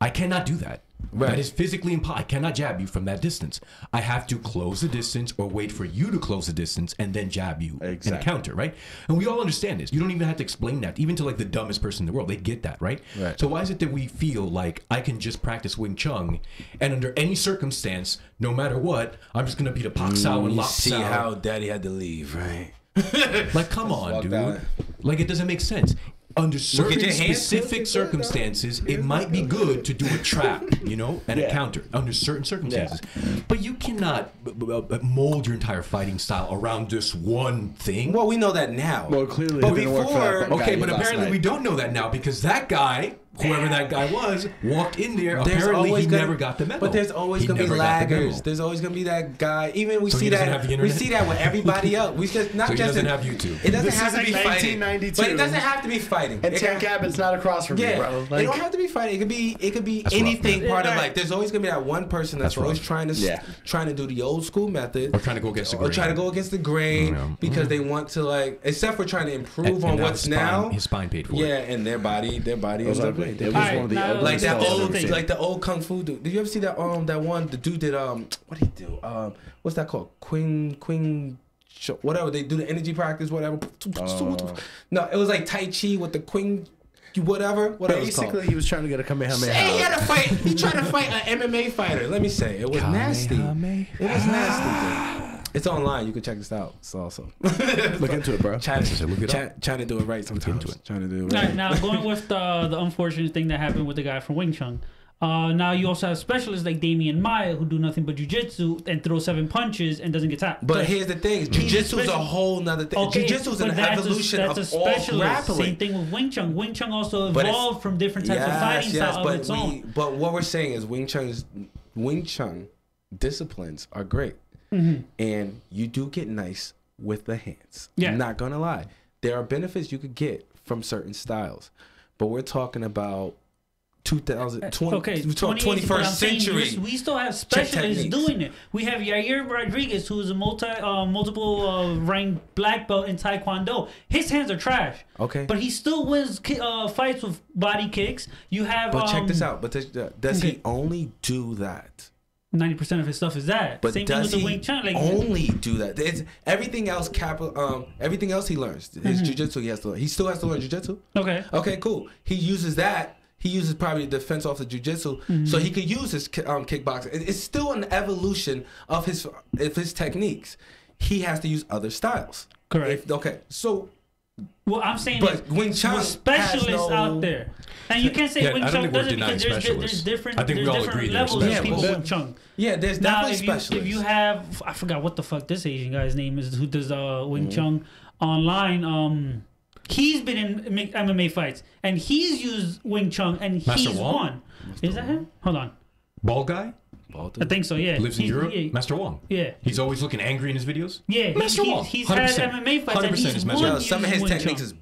I cannot do that. Right. That is physically impossible. I cannot jab you from that distance. I have to close the distance or wait for you to close the distance and then jab you in a counter, right? And we all understand this. You don't even have to explain that. Even to like the dumbest person in the world, they get that, right? So why is it that we feel like I can just practice Wing Chun and under any circumstance, no matter what, I'm just going to beat a Pak Sao and Lap Sao? See how daddy had to leave, right? Like, come on, dude. Like, it doesn't make sense. Under certain specific circumstances, it might be good to do a trap, you know, and a counter under certain circumstances. But you cannot mold your entire fighting style around this one thing. Well, we know that now. Well, clearly, but it didn't work for that okay, guy but apparently we don't know that now, because that guy, whoever that guy was, walked in there. Apparently, he never got the memo. But there's always gonna be laggers. There's always gonna be that guy. Even we see that with everybody else. We just not so just he doesn't have YouTube. It doesn't have to be fighting. 1992. But it doesn't have to be fighting. And Tank Abbott's not across from me, bro. Like, it don't have to be fighting. It could be anything part of life. There's always gonna be that one person that's always trying to do the old school method, or trying to go against the grain, because they want to, like, except for trying to improve on what's now. His spine paid for it. Yeah, and their body is ugly. It was one of the like the old kung fu dude. Did you ever see that the dude did what did he do? What's that called? Queen whatever, they do the energy practice, whatever. No, it was like Tai Chi with the Queen whatever. Basically, he was trying to get a Kamehameha. He had to fight. He tried to fight an MMA fighter. Let me say, it was nasty. It was nasty. It's online. You can check this out. It's awesome. Look into it, bro. Trying to do it right sometimes. Trying to do it right. Now, going with the unfortunate thing that happened with the guy from Wing Chun. Now you also have specialists like Damian Maya who do nothing but jiu-jitsu and throw 7 punches and doesn't get tapped. But here's the thing: jiu-jitsu is a whole nother thing. Okay, jiu-jitsu is an evolution of all grappling. Same thing with Wing Chun. Wing Chun also evolved from different types of fighting style of its own. But what we're saying is Wing Chun disciplines are great. And you do get nice with the hands. I'm not gonna lie. There are benefits you could get from certain styles, but we're talking about 21st century. We still have specialists doing it. We have Yair Rodriguez, who is a multiple ranked black belt in Taekwondo. His hands are trash. Okay, but he still wins fights with body kicks. You have. But check this out. But does he only do that 90% of his stuff is that. But Same thing with the Wing Chun. Like, only do that? It's everything else. Everything else he learns. His jujitsu, he has to learn. He still has to learn jujitsu. Okay. Okay, cool. He uses that. He uses probably the defense off the jujitsu, so he could use his kickboxing. It's still an evolution of his techniques. He has to use other styles. Correct. Okay, so. Well, I'm saying but Wing Chun specialists out there, and you can't say Wing Chun doesn't because there's different. I think we all different agree levels there's of people specialists. Wing Chun. Yeah, there's Now, definitely specialists. if you have, I forgot what the fuck this Asian guy's name is who does Wing Chun online. He's been in MMA fights, and he's used Wing Chun, and Master he's Wong? won. Is that him? Hold on. Bald guy? I think so, yeah. Lives in Europe? Yeah. Master Wong. Yeah. He's always looking angry in his videos? Yeah, Master Wong. he's had 100%. MMA fights, and 100% he's is won. Master Wong. Some of his Wing techniques Chun. is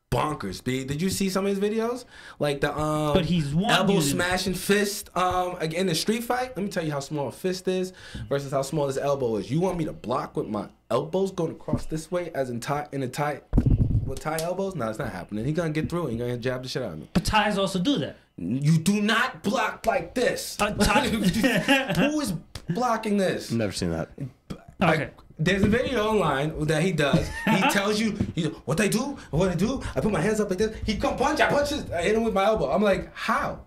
bonkers, B. Did you see some of his videos? Like the But he's won elbow using- smashing fist again in a street fight. Let me tell you how small a fist is versus how small his elbow is. You want me to block with my elbows going across this way as in tie with tie elbows? No, it's not happening. He's gonna get through it. He's gonna jab the shit out of me. But Thais also do that. You do not block like this. Who is blocking this? Never seen that. Okay. There's a video online that he does. He tells you what I do. I put my hands up like this. He come punch. I hit him with my elbow. I'm like, how?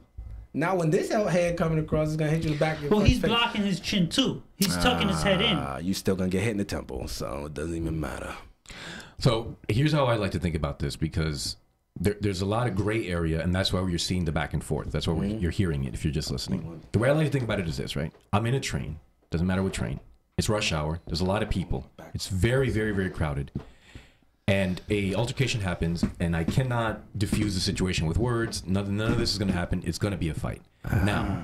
Now when this head coming across is gonna hit you in the back of your Well, he's face. blocking his chin too. He's tucking his head in. You still gonna get hit in the temple, so it doesn't even matter. So here's how I like to think about this, because there's a lot of gray area, and that's why you're seeing the back and forth. That's why you're hearing it if you're just listening. The way I like to think about it is this, right? I'm in a train. Doesn't matter what train. It's rush hour. There's a lot of people. It's very, very, very crowded. And a altercation happens, and I cannot diffuse the situation with words. None of this is going to happen. It's going to be a fight. Now,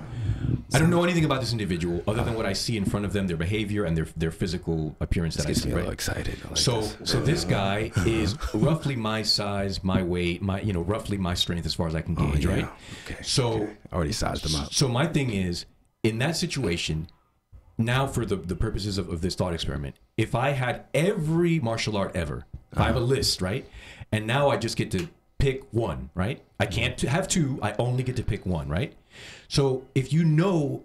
I don't know anything about this individual other than what I see in front of them, their behavior and their physical appearance that I see. Right? Excited. Like So this guy is roughly my size, my weight, roughly my strength as far as I can gauge, right? Okay. So I already sized him up. So my thing is, in that situation, now for the purposes of this thought experiment, if I had every martial art ever, if I have a list, right? And now I just get to pick one, right? I can't have two, I only get to pick one, right? So if you know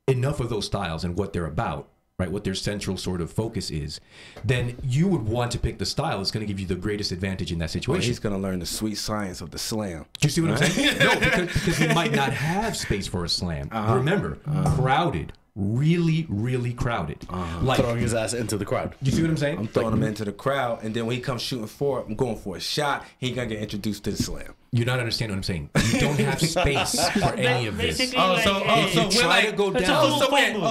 enough of those styles and what they're about, right, what their central sort of focus is, then you would want to pick the style that's going to give you the greatest advantage in that situation. Well, he's going to learn the sweet science of the slam. Do you see what I'm saying? No, because he might not have space for a slam. Remember, crowded. Really, really crowded. Like throwing his ass into the crowd. You see what I'm saying? I'm throwing him into the crowd, and then when he comes shooting forward, I'm going for a shot. He gonna get introduced to the slam. You're not understanding what I'm saying. You don't have space for any of this. Basically, So we're try like, to go down.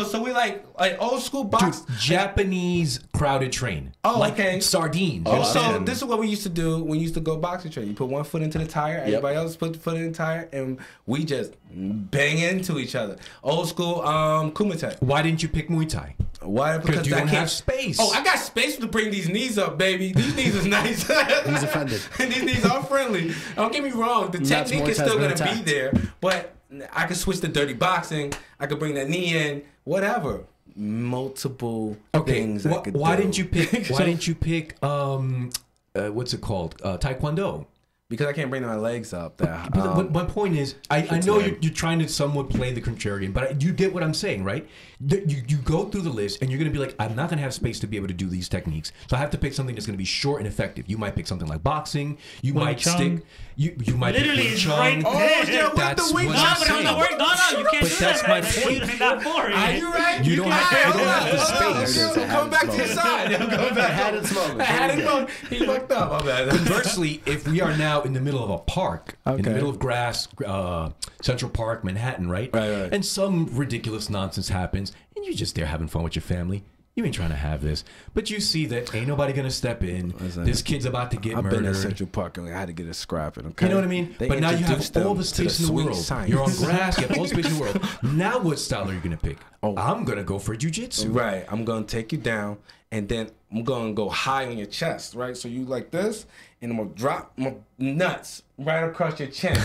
so we like old school box. Dude, Japanese crowded train. Oh, like okay. Sardines. So this is what we used to do when we used to go boxing train. You put one foot into the tire, everybody else put the foot in the tire, and we just bang into each other. Old school kumite. Why didn't you pick Muay Thai? Why? Because you don't have space. Oh, I got space to bring these knees up, baby. These knees is nice. He's offended. These knees are friendly. Don't get me wrong. The technique is still gonna be there, but I could switch to dirty boxing. I could bring that knee in. Whatever. Multiple things. Why didn't you pick? Why didn't you pick? What's it called? Taekwondo. Because I can't bring my legs up there. But my point is, I know you're trying to somewhat play the contrarian, but you get what I'm saying, right? You go through the list, and you're going to be like, I'm not going to have space to be able to do these techniques, so I have to pick something that's going to be short and effective. You might pick something like boxing. You might stick. You might literally pick it's Wing right Chun. there. That's what No, I'm but saying. no, you can't But do that's that. my man. point. You're not for it. Are you right? You don't have the space. We'll come back to your side. We'll come back. Had it smoking. He fucked up. My bad. Conversely, if we are now in the middle of a park, in the Okay. middle of grass, Central Park, Manhattan, right? Right. And some ridiculous nonsense happens, and you're just there having fun with your family. You ain't trying to have this, but you see that ain't nobody gonna step in. This kid's about to get I've murdered. been in Central Park and I had to get a scrapping. Okay, You know what I mean? They but now you have introduced all them the to space in the sweet world. science. You're on grass. You have all the space in the world. Now, what style are you gonna pick? Oh, I'm gonna go for jujitsu. Right. I'm gonna take you down, and then I'm gonna go high on your chest. Right. So you like this, and I'm gonna drop my nuts right across your chin,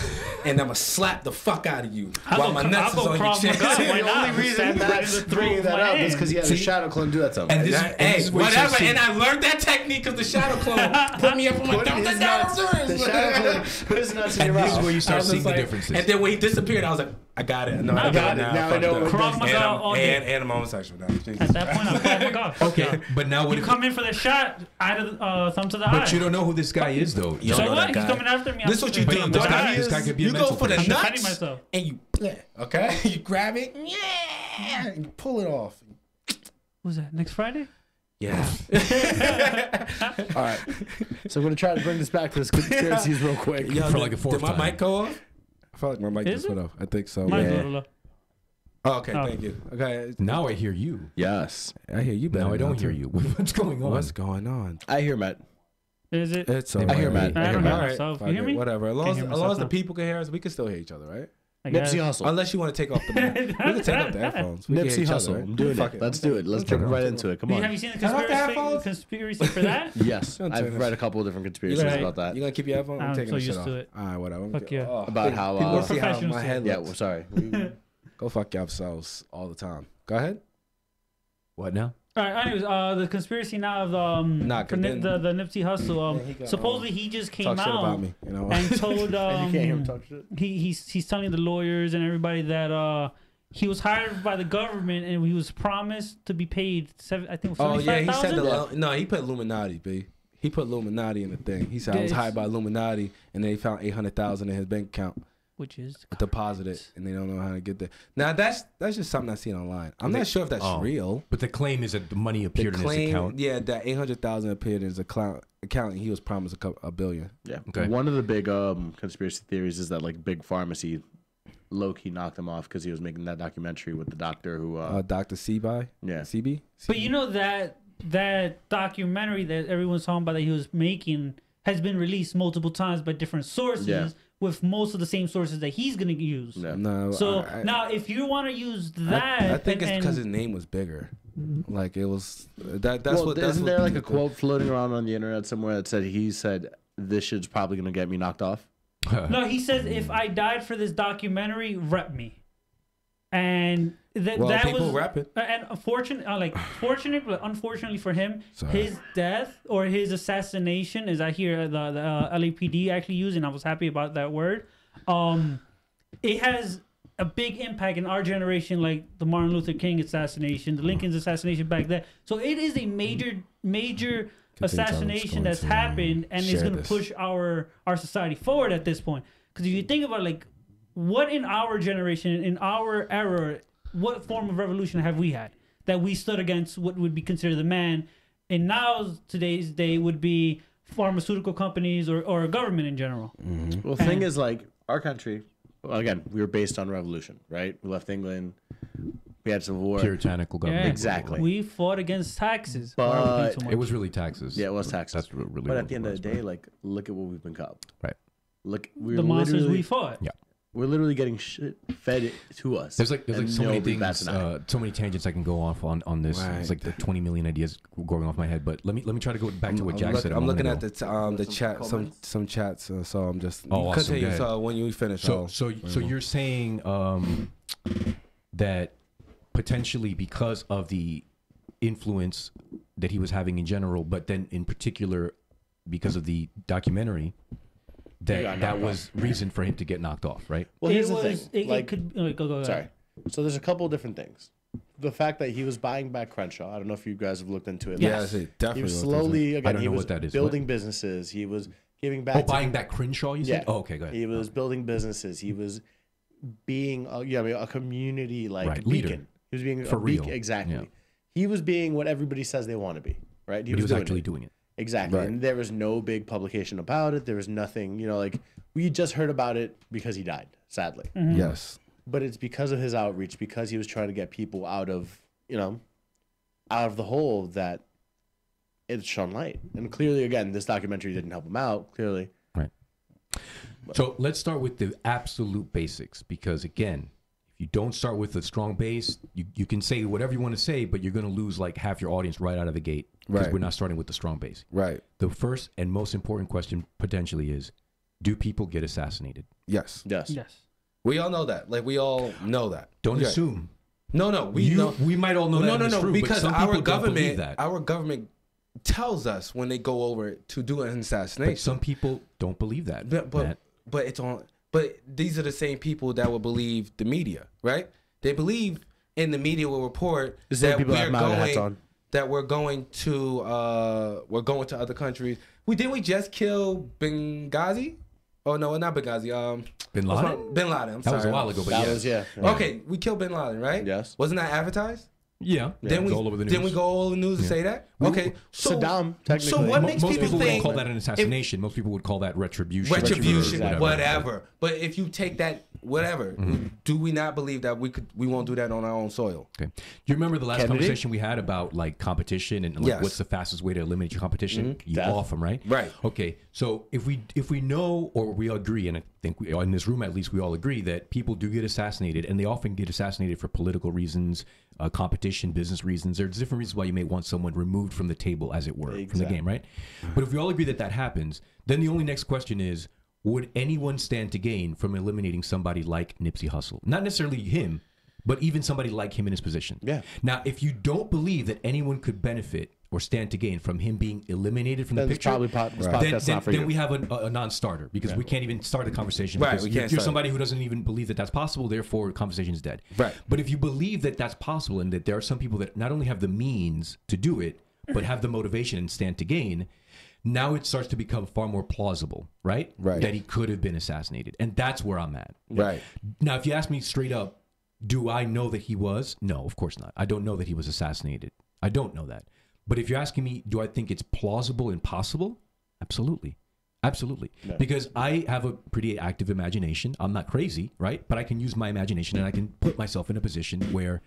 and I'm gonna slap the fuck out of you while my nuts is on your chin. The only reason Matt's bringing that up is because he had a shadow clone do that to him. And this, Hey, is where you whatever. start seeing- And I learned that technique because the shadow clone put me up on my Put his nuts, the shadow clone put his nuts in and your this is mouth. where you I start was seeing just the like- differences. And then when he disappeared, I was like, I got it. No, I got it. Now I know. Krav Maga all day. And I'm homosexual now. Jesus. At that point, I'm Krav Maga. Okay, but now what You come in for the shot, eye to the, thumb to the eye. But you don't know who this guy is, though. You So don't know what? that He's guy. coming after me. This is what you But do. this guy could be a You go mental for the patient. I'm defending nuts myself. and you okay? You grab it, yeah, and you pull it off. Who's that? Next Friday? Yeah. All right. So I'm going to try to bring this back to this conspiracies real quick. Yo, For like the fourth did my time. mic go off? I felt like my mic Is just went off. I think so. Mine's a Yeah. little low. Oh, okay, Oh. thank you. Okay, Now I hear you. Yes. I hear you better. Now I don't now, hear too. you. What's going on? What's going on? I hear Matt. Is it? It's I alright. hear Matt. I I hear don't Matt. know All right, myself. fuck You hear it, me? Whatever. As long Can't as, hear as long myself as the now. people can hear us, we can still hear each other, right? I guess. Nipsey Hussle. Unless you want to take off the we can take off the headphones. We can hear Nipsey each other, Hussle. right? I'm doing Fuck it. Let's do it. Let's Let's jump turn it right on. into it. Come Have on. you seen the Turn off the headphones. conspiracy for that? Yes. Don't turn I've this. read a couple of different conspiracies Right. about that. You gonna keep your headphones? I'm taking so this shit used off. to it. All right, whatever. Fuck yeah. About how, people uh, see how Professionals my do. head Yeah, looks. well, sorry. Go fuck yourselves all the time. Go ahead. What now? All right. Anyways, the conspiracy now of Nah, for 'cause then- the Nipsey Hussle. Yeah, he got, Supposedly he just came Talk shit out about me, you know. and told And you can't hear him talk shit? he's telling the lawyers and everybody that he was hired by the government and he was promised to be paid I think Oh yeah, he said 75,000. no. He put Illuminati, B. He put Illuminati in the thing. He said I was Yes. hired by Illuminati, and they found 800,000 in his bank account, Which is deposited, and they don't know how to get there. Now that's just something I seen online. I'm not sure if that's real. But the claim is that the money The appeared in his claim, account. yeah, that 800,000 appeared in his account, and he was promised a billion. Yeah. Okay. One of the big conspiracy theories is that like big pharmacy low-key knocked him off because he was making that documentary with the doctor who Dr. CB. yeah. CB. But you know that documentary that everyone's talking about that he was making has been released multiple times by different sources Yeah. with most of the same sources that he's gonna use. Yeah. No. So now, if you want to use that, I think it's and- because his name was bigger. Like it was that. That's Well, what. That's isn't what there like a people- quote floating around on the internet somewhere that said he said this shit's probably gonna get me knocked off? no, he says if I died for this documentary, rep me. And that Well, that people was rep it. And fortunately, but unfortunately for him, Sorry. his death or his assassination, as I hear the LAPD actually using, I was happy about that word. It has a big impact in our generation, like the Martin Luther King assassination, the Lincoln's assassination back then. So it is a major assassination that's happened, and it's share going to this. push our society forward at this point. Because if you think about like what in our generation, in our era, what form of revolution have we had that we stood against what would be considered the man, and now today's day would be pharmaceutical companies or government in general. Well, the thing is, like, our country, well, again, we were based on revolution, right? We left England, we had civil war. Puritanical government. Yeah. Exactly. We fought against taxes. But- Why are we paying so much? It was really taxes. Yeah, it was taxes. That's really. But what at the end it of the was, day, like, look at what we've been called. right? Look, we're the monsters literally, we fought. Yeah. we're literally getting shit fed to us. There's like and so many nobody things, bats an eye. so many tangents I can go off on this. Right. It's like the 20 million ideas going off my head. But let me try to go back to what Jack said. a I'm looking moment at ago. the chat, some chats. So I'm just Oh, awesome. continue. Go ahead. So when you finish, So you're saying that potentially because of the influence that he was having in general, but then in particular because of the documentary, that was reason for him to get knocked off, right? Well, here's the was, thing. it Like, could go ahead. sorry. So there's a couple of different things. The fact that he was buying back Crenshaw. I don't know if you guys have looked into it. yeah, Yes. I see, definitely. He was looked into it. slowly, I again, don't he know was what that is. building businesses. He was giving back. Oh, to buying back Crenshaw, you said? Yeah. Oh, okay, go ahead. He was building businesses. He was being a community like Right, beacon. leader. He was being For a real. beacon. Exactly. Yeah. He was being what everybody says they want to be. Right. But he was actually it. doing it. Exactly. Right. And there was no big publication about it. There was nothing, like we just heard about it because he died, sadly. Yes. But it's because of his outreach, because he was trying to get people out of the hole that it's shone light. And clearly, again, this documentary didn't help him out, clearly. Right. So let's start with the absolute basics, because again, if you don't start with a strong base, you can say whatever you want to say, but you're going to lose like half your audience right out of the gate because Right. we're not starting with the strong base. Right. The first and most important question potentially is, do people get assassinated? Yes. Yes. Yes. We all know that. Like we all know that. Don't Yeah. assume. No. We know. We might all know that. No. is true, but Because some people don't believe our government tells us when they go over to do an assassination. But some people don't believe that. But Matt. it's on. But these are the same people that will believe the media, right? They believe in the media will report that we're going to other countries. Didn't we just kill Benghazi? Oh no, not Benghazi. Bin Laden. Bin Laden. I'm sorry. That was a while ago, but that was, yeah. Okay, we killed Bin Laden, right? Yes. Wasn't that advertised? Yeah. Didn't we go all over the news and say that? Okay. So Saddam, technically. So what makes most people think think wouldn't call that an assassination? Most people would call that retribution. Retribution, whatever. But if you take that, whatever, do we not believe that we won't do that on our own soil? Okay. Do you remember the last conversation we had about like competition and like what's the fastest way to eliminate your competition? You off them, right? Right. Okay. So if we know or we agree, and I think we in this room at least we all agree that people do get assassinated, and they often get assassinated for political reasons, competition, business reasons. There's different reasons why you may want someone removed from the table, as it were, from the game, right? But if we all agree that that happens, then the only next question is, would anyone stand to gain from eliminating somebody like Nipsey Hussle? Not necessarily him, but even somebody like him in his position. Yeah. Now, if you don't believe that anyone could benefit or stand to gain from him being eliminated from the picture, then we have a non-starter, because we can't even start the conversation. Right, because you're somebody who doesn't even believe that that's possible, therefore the conversation is dead. Right. But if you believe that that's possible and that there are some people that not only have the means to do it, but have the motivation and stand to gain, now it starts to become far more plausible, right? Right. That he could have been assassinated. And that's where I'm at. Right. Now, if you ask me straight up, do I know that he was? No, of course not. I don't know that he was assassinated. I don't know that. But if you're asking me, do I think it's plausible and possible? Absolutely. Absolutely. Yeah. Because I have a pretty active imagination. I'm not crazy, right? But I can use my imagination and I can put myself in a position where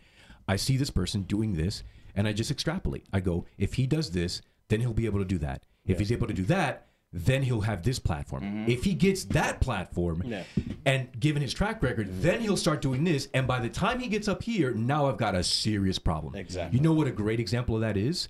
I see this person doing this and I just extrapolate. I go, if he does this, then he'll be able to do that. If he's able to do that, then he'll have this platform. If he gets that platform and given his track record, then he'll start doing this. And by the time he gets up here, now I've got a serious problem. Exactly. You know what a great example of that is?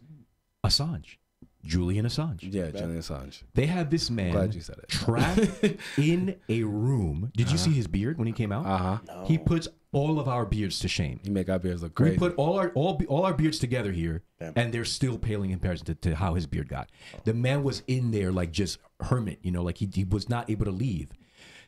Assange. Julian Assange. Yeah, Julian Assange. They have this man trapped in a room. Did you see his beard when he came out? No. He puts all of our beards to shame. He make our beards look crazy. We put all our beards together here, and they're still paling in comparison to how his beard got. The man was in there like just hermit, you know, like he was not able to leave.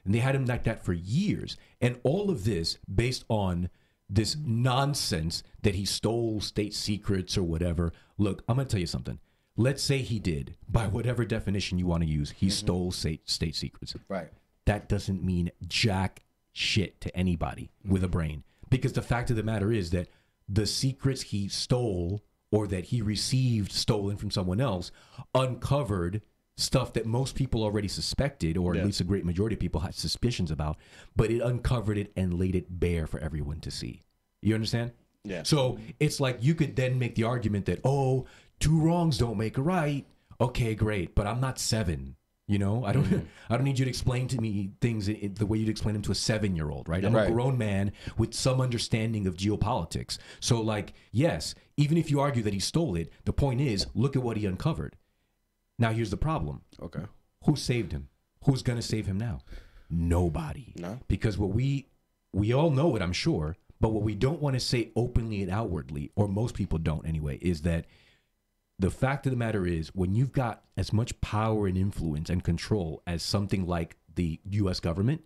And they had him like that for years. And all of this based on this nonsense that he stole state secrets or whatever. Look, I'm going to tell you something. Let's say he did, by whatever definition you want to use, he stole state secrets. Right. That doesn't mean jack shit to anybody with a brain. Because the fact of the matter is that the secrets he stole or that he received stolen from someone else uncovered stuff that most people already suspected, or at least a great majority of people had suspicions about, but it uncovered it and laid it bare for everyone to see. You understand? Yeah. So it's like you could then make the argument that, oh, two wrongs don't make a right. Okay, great, but I'm not 7. You know, I don't need you to explain to me things the way you'd explain them to a 7-year-old, right? I'm a grown man with some understanding of geopolitics. So, like, yes, even if you argue that he stole it, the point is, look at what he uncovered. Now, here's the problem. Okay. Who saved him? Who's going to save him now? Nobody. No. Because what we all know it, I'm sure, but what we don't want to say openly and outwardly, or most people don't anyway, is that the fact of the matter is, when you've got as much power and influence and control as something like the U.S. government,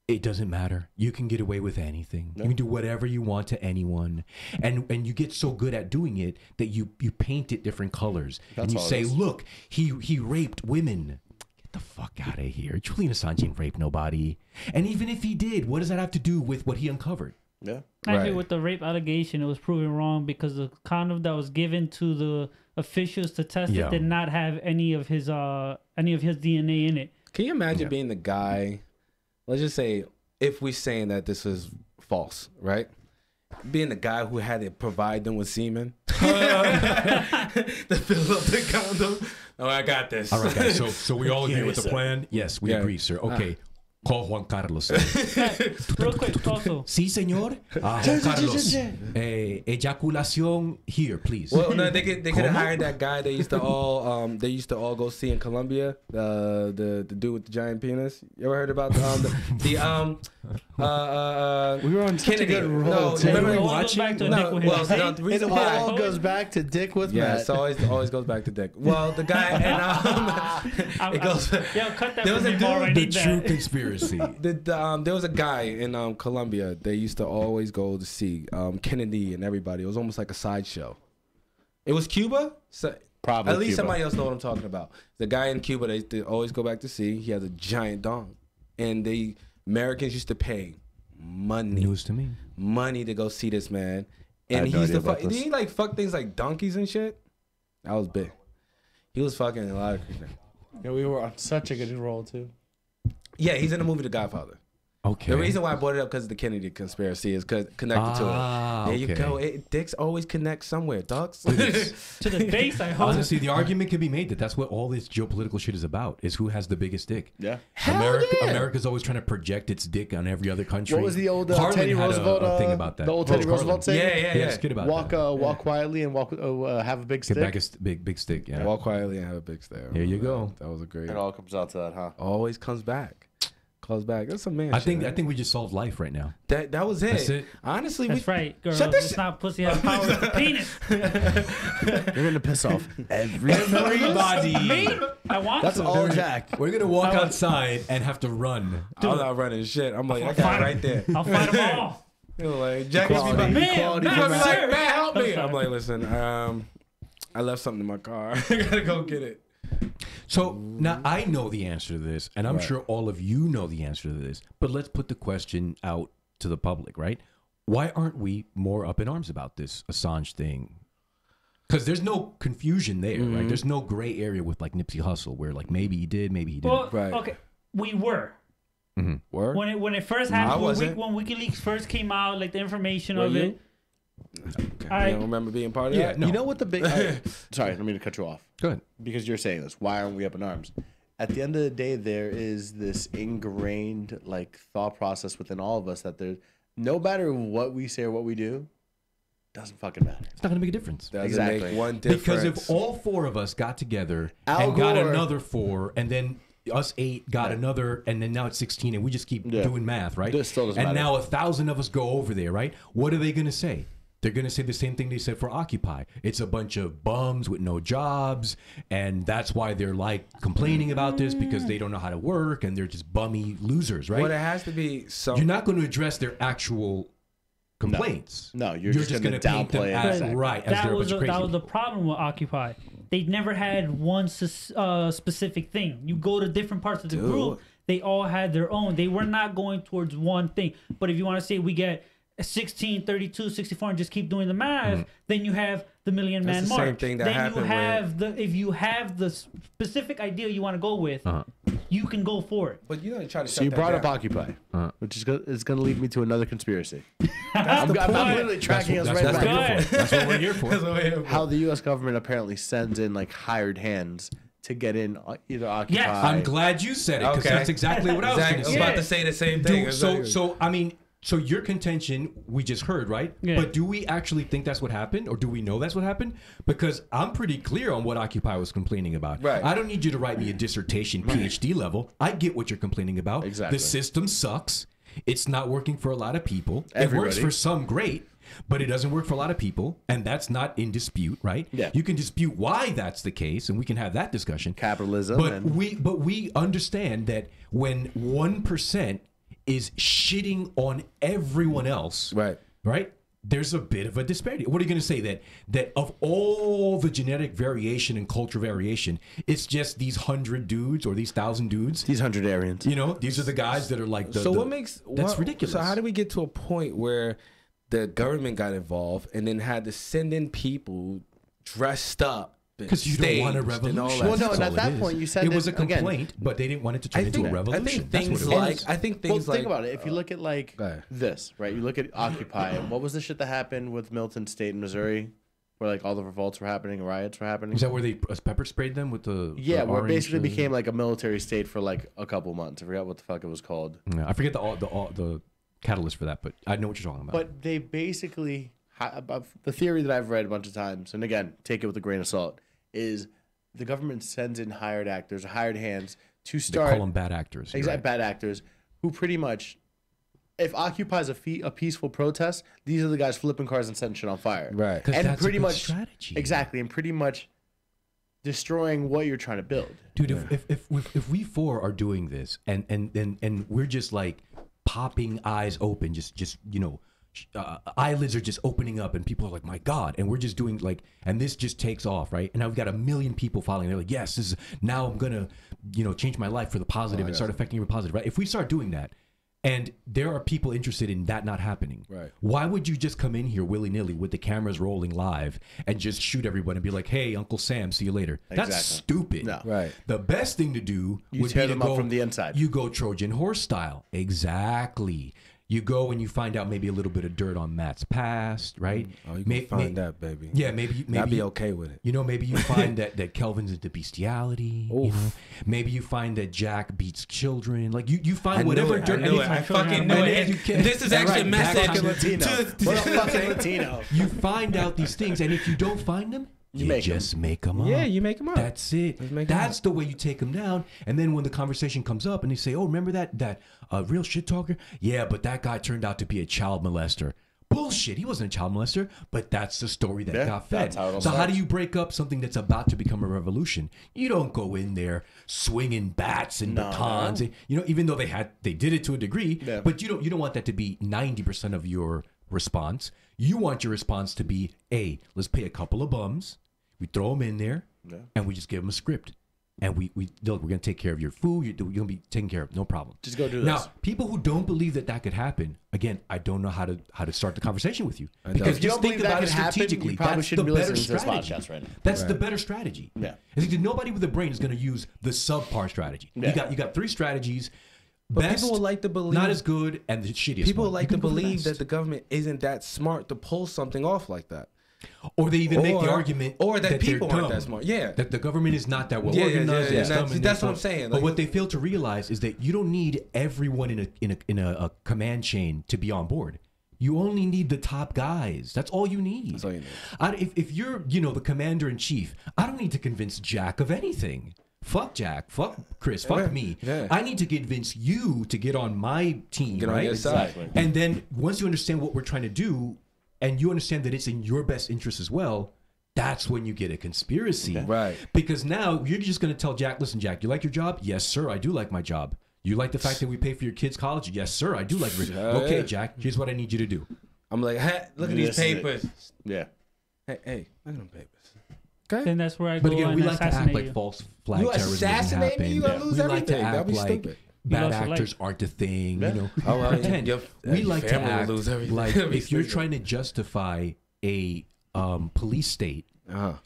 it doesn't matter. You can get away with anything. No. You can do whatever you want to anyone. And you get so good at doing it that you paint it different colors. And you say, look, he raped women. Get the fuck out of here. Julian Assange ain't raped nobody. And even if he did, what does that have to do with what he uncovered? Yeah. Actually, with the rape allegation, it was proven wrong because the condom that was given to the officials to test it did not have any of his DNA in it. Can you imagine being the guy? Let's just say, if we're saying that this was false, right? Being the guy who had to provide them with semen to fill up the condom. Oh, I got this. All right, guys. So we all agree with the plan? Yes, we agree, sir. Okay. Call Juan Carlos. Real quick, also. Sí, señor. Juan Carlos. Ejaculación here, please. Well, no, they could have hired that guy they used to all go see in Colombia. The dude with the giant penis. You ever heard about We were on such a good roll. No, too. remember It all goes watching? back to No, Dick with well, his the It reason all why. goes back to Dick with Yeah, Matt. it's always goes back to Dick. Well, the guy and it goes. Yo, cut that There was from a him, I dude, need The true that. conspiracy. There was a guy in Colombia. They used to always go to see Kennedy and everybody. It was almost like a sideshow. It was Cuba. So, Probably at least Cuba. somebody else know what I'm talking about. The guy in Cuba they always go back to see. He has a giant dong, and the Americans used to pay money to go see this man. And he used to fuck. Did he like fuck things like donkeys and shit? That was big. He was fucking a lot of Christian. Yeah, we were on such a good roll too. Yeah, he's in the movie The Godfather. Okay. The reason why I brought it up because of the Kennedy conspiracy is connected to it. There you go. Dicks always connect somewhere, dogs. To the base, I hope. Honestly, the argument can be made that that's what all this geopolitical shit is about: is who has the biggest dick. Yeah. America's always trying to project its dick on every other country. What was the old Harlan Teddy had Roosevelt a thing about that? The old Teddy Roosevelt saying? Yeah. Skit about Walk, that. walk quietly and walk. Have a big Get stick. back a big stick. Yeah. Walk quietly and have a big stare. There you go. That was a great. It all comes out to that, huh? Always comes back. That's some man. I shit, think we just solved life right now. that was it. That's it. Honestly, That's right, girl. Shut this It's not pussy has power. It's the penis. You're gonna piss off everybody. Me? I want That's to. all Jack. We're gonna walk outside and have to run. I'm not running shit. I'm like, I'll I got fight it right there. I'll fight them all. You're like, Jack, be Equality. like, Man, Equality man, for be Matt. like, man, help me. I'm I'm like, listen, I left something in my car. I gotta go get it. So now I know the answer to this, and I'm sure all of you know the answer to this. But let's put the question out to the public, right? Why aren't we more up in arms about this Assange thing? Because there's no confusion there, right? There's no gray area with like Nipsey Hussle, where like maybe he did, maybe he didn't. Well, Right. okay, we were. Word? When it first I happened, wasn't. when WikiLeaks first came out, like the information Were of you? it. I don't remember being part of that. no. You know what the big? Sorry, let me cut you off. Good. Because you're saying this. Why aren't we up in arms? At the end of the day, there is this ingrained like thought process within all of us that there's no matter what we say or what we do, doesn't fucking matter. It's not gonna make a difference. Doesn't Exactly. make one difference. Because if all four of us got together Al and got Gore- another 4, and then us 8 got another, and then now it's 16, and we just keep doing math, right? This still doesn't and matter. now 1,000 of us go over there, right? What are they going to say? They're going to say the same thing they said for Occupy. It's a bunch of bums with no jobs, and that's why they're like complaining about this because they don't know how to work, and they're just bummy losers, right? Well, it has to be some. You're not going to address their actual complaints. No, you're just going gonna to paint them downplay it. as Exactly. right as That they're a was bunch of crazy that was the people. problem with Occupy. They never had one specific thing. You go to different parts of the group, they all had their own. They were not going towards one thing. But if you want to say we get 16, 32, 64, and just keep doing the math, then you have the Million Man That's the March. same thing that then happened you have if you have the specific idea you want to go with, you can go for it. But you don't try to. So you brought up Occupy, which is going to lead me to another conspiracy. I'm literally tracking us right back. That's what we're here for. How the U.S. government apparently sends in like hired hands to get in either Occupy. Yes. I'm glad you said it because Okay. that's exactly what I was going to I was say. about to say the same thing. Dude, so I mean, so your contention we just heard, right? Yeah. But do we actually think that's what happened, or do we know that's what happened? Because I'm pretty clear on what Occupy was complaining about. Right. I don't need you to write me a dissertation, PhD level. I get what you're complaining about. Exactly. The system sucks. It's not working for a lot of people. It Everybody. works for some, great. But it doesn't work for a lot of people, and that's not in dispute, right? Yeah. You can dispute why that's the case, and we can have that discussion. Capitalism. But and we understand that when 1% is shitting on everyone else, right? There's a bit of a disparity. What are you going to say that of all the genetic variation and culture variation, it's just these 100 dudes or these 1,000 dudes? these 100 Aryans. You know, these are the guys that are like the. So the- what makes that's ridiculous? So how do we get to a point where the government got involved and then had to send in people dressed up? Because you don't want a staged and all revolution. that Well, no, stuff. and at all that it point, is. you said it was a it again. complaint, but they didn't want it to turn into a revolution. I think things That's what it was. like Well, like think about it. If you look at like Go ahead. this, right? You look at Occupy. And what was the shit that happened with Milton State in Missouri, where like all the revolts were happening, riots were happening? Is that where they pepper sprayed them with the? Yeah, the where it orange, basically became like a military state for like a couple months. I forgot what the fuck it was called. Yeah, I forget the catalyst for that, but I know what you're talking about. But they basically, the theory that I've read a bunch of times, and again, take it with a grain of salt, is the government sends in hired actors, hired hands to they start. call them bad actors. You're Exactly, right. bad actors who pretty much, if Occupy's a peaceful protest, these are the guys flipping cars and setting shit on fire. Right. And that's pretty a good much strategy. Exactly, and pretty much destroying what you're trying to build. Dude, if we four are doing this and we're just like popping eyes open, just eyelids are just opening up, and people are like, my God, and we're just doing like, and this just takes off, right? And now we've got 1 million people following. They're like, yes, this is now I'm gonna, change my life for the positive and start affecting everyone positive, right? If we start doing that, and there are people interested in that not happening, right? Why would you just come in here willy nilly with the cameras rolling live and just shoot everyone and be like, hey, Uncle Sam, see you later? That's stupid. No. Right. The best thing to do would tear be to them up go from the inside. You go Trojan horse style. Exactly. You go and you find out maybe a little bit of dirt on Matt's past, right? Oh, you can find that, baby. Yeah, maybe I'd be okay with it. Maybe you find that Kelvin's into bestiality. Maybe you find that Jack beats children. Like you find whatever dirt. I fucking knew it. This is actually a message. Latino. You find out these things, and if you don't find them, you just make them up. Yeah, you make them up. That's it. That's the way you take them down. And then when the conversation comes up and they say, oh, remember that real shit talker? Yeah, but that guy turned out to be a child molester. Bullshit. He wasn't a child molester, but that's the story that got fed. How do you break up something that's about to become a revolution? You don't go in there swinging bats and batons. And, even though they did it to a degree, but you don't want that to be 90% of your response. You want your response to be, hey, let's pay a couple of bums. We throw them in there, and we just give them a script. And we're going to take care of your food. You're going to be taken care of. No problem. Just go do this. Now, people who don't believe that could happen, again, I don't know how to start the conversation with you. Because if you don't believe that could happen, you probably shouldn't be listening to this podcast right now. That's the better strategy. Yeah. Nobody with a brain is going to use the subpar strategy. Yeah. You got 3 strategies. But Best, people would like to believe not as good, and the shittiest. People one. like to believe that the government isn't that smart to pull something off like that. Or they even make the argument, or that people they're aren't dumb. that smart. Yeah, that the government is not that well organized. That's what I'm saying. But what they fail to realize is that you don't need everyone in a command chain to be on board. You only need the top guys. That's all you need. That's all you need. If you're the commander in chief, I don't need to convince Jack of anything. Fuck Jack, fuck Chris, fuck me. Yeah. I need to convince you to get on my team, Get right? on your side. Exactly. And then once you understand what we're trying to do, and you understand that it's in your best interest as well, that's when you get a conspiracy. Right. Because now you're just going to tell Jack, listen, Jack, you like your job? Yes, sir, I do like my job. You like the fact that we pay for your kids' college? Yes, sir, I do like your Okay, Jack, here's what I need you to do. I'm like, hey, look at these papers. Yeah. Hey, look at them papers. Then that's where I go. But again, we like to act assassinate like you. false flag You terrorism doesn't assassinate me, happen. you gonna lose We like to everything. That'd act be like stupid. bad lost your actors aren't a thing. Yeah. Pretend. your We like to family will act lose everything. like That'd be if you're stupid. trying to justify a police state,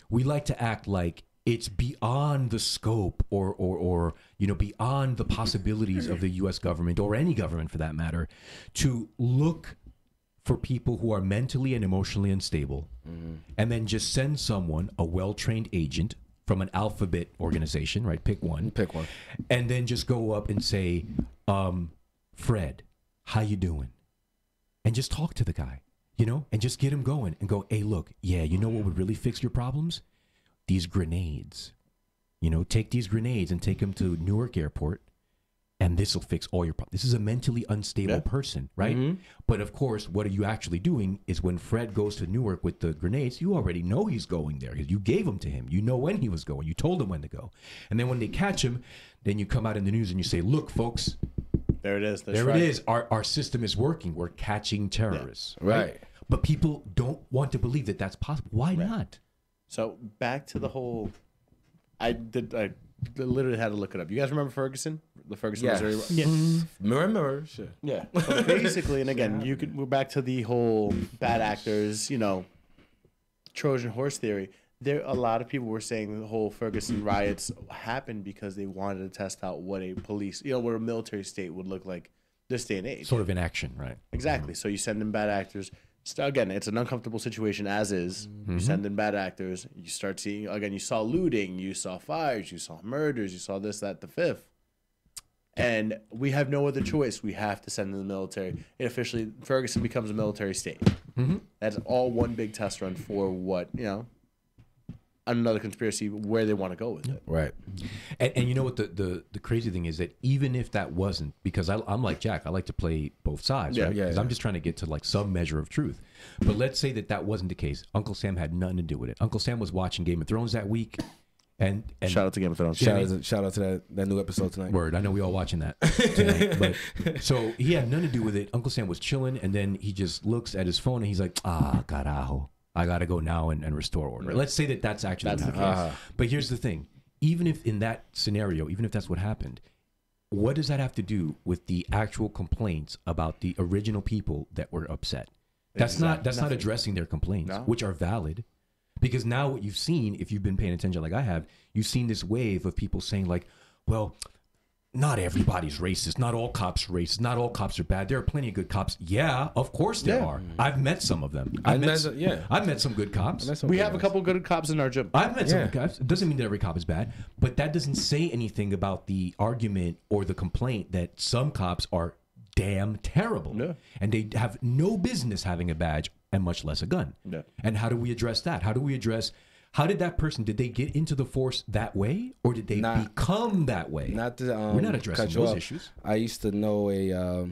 we like to act like it's beyond the scope or beyond the possibilities of the U.S. government or any government for that matter to look for people who are mentally and emotionally unstable, and then just send someone, a well-trained agent from an alphabet organization, right? Pick one. And then just go up and say, Fred, how you doing? And just talk to the guy, and just get him going and go, hey, look, you know what would really fix your problems? These grenades. Take these grenades and take them to Newark Airport, and this will fix all your problems. This is a mentally unstable person, right? Mm-hmm. But of course, what are you actually doing is when Fred goes to Newark with the grenades, you already know he's going there. You gave them to him. You know when he was going. You told him when to go. And then when they catch him, then you come out in the news and you say, look, folks. There it is. There it is. Our system is working. We're catching terrorists. Yeah. Right. But people don't want to believe that that's possible. Why not? So back to the whole, I literally had to look it up. You guys remember Ferguson? The Ferguson, Missouri? Yes. Remember? Sure. Yeah. So basically, and again, we're back to the whole bad actors, Trojan horse theory. A lot of people were saying the whole Ferguson riots happened because they wanted to test out what a police, what a military state would look like this day and age. Sort of in action, right? Exactly. So you send in bad actors. Again, it's an uncomfortable situation as is. Mm-hmm. You send in bad actors. You start seeing, again, you saw looting, you saw fires, you saw murders, you saw this, that, the fifth. And we have no other choice. We have to send in the military. Ferguson becomes a military state. Mm-hmm. That's all one big test run for what, another conspiracy where they want to go with it. Right. And you know what the crazy thing is, that even if that wasn't, because I'm like Jack, I like to play both sides, right? Because I'm just trying to get to like some measure of truth. But let's say that wasn't the case. Uncle Sam had nothing to do with it. Uncle Sam was watching Game of Thrones that week. And shout out to Game of Thrones. Shout out to that new episode tonight. Word. I know we all watching that tonight. But so he had nothing to do with it. Uncle Sam was chilling, and then he just looks at his phone and he's like, carajo, I gotta go now and restore order. Let's say that's actually what happened. But here's the thing: even if in that scenario, even if that's what happened, what does that have to do with the actual complaints about the original people that were upset? That's not addressing their complaints, which are valid. Because now what you've seen, if you've been paying attention like I have, you've seen this wave of people saying like, well, not everybody's racist. Not all cops are racist. Not all cops are bad. There are plenty of good cops. Yeah, of course there are. I've met some of them. I've met some good cops. We have a couple good cops in our gym. I've met some good cops. It doesn't mean that every cop is bad, but that doesn't say anything about the argument or the complaint that some cops are damn terrible. Yeah. And they have no business having a badge and much less a gun. Yeah. And how do we address that? How did that person, did they get into the force that way, or did they become that way? We're not addressing those issues. I used to know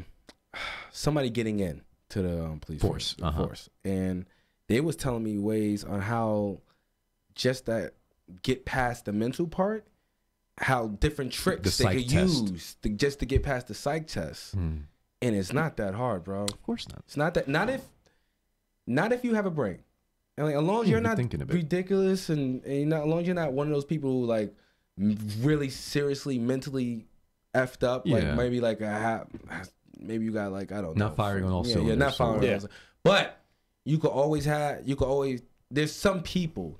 somebody getting in to the police force, and they was telling me ways on how just that get past the mental part, how different tricks they could use just to get past the psych test. And it's not that hard, bro. Of course not. It's not that. Not if you have a brain. And like, as long as you're not ridiculous and as long as you're not one of those people who like really seriously mentally effed up, like maybe like maybe you got like, I don't know. Not firing on all cylinders. Yeah, not firing on all cylinders. But you could always there's some people,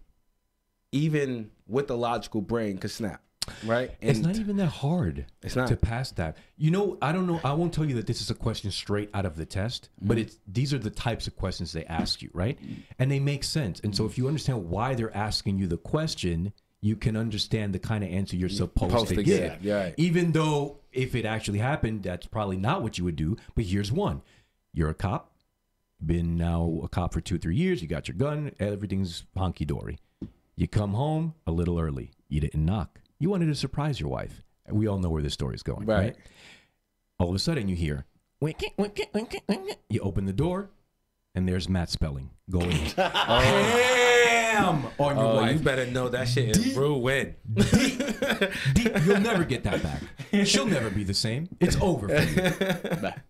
even with the logical brain, could snap. Right, and it's not even that hard. It's not to pass that. You know, I don't know. I won't tell you that this is a question straight out of the test, but these are the types of questions they ask you, right? And they make sense. And so, if you understand why they're asking you the question, you can understand the kind of answer you're supposed to give. Yeah. Even though, if it actually happened, that's probably not what you would do. But here's one: you're a cop, been now a cop for 2-3 years. You got your gun. Everything's honky dory. You come home a little early. You didn't knock. You wanted to surprise your wife. We all know where this story is going, right? All of a sudden, you hear, wink, wink, wink, wink. You open the door, and there's Matt Spelling going ham on your wife. You better know that shit is ruined. Deep. You'll never get that back. She'll never be the same. It's over for you.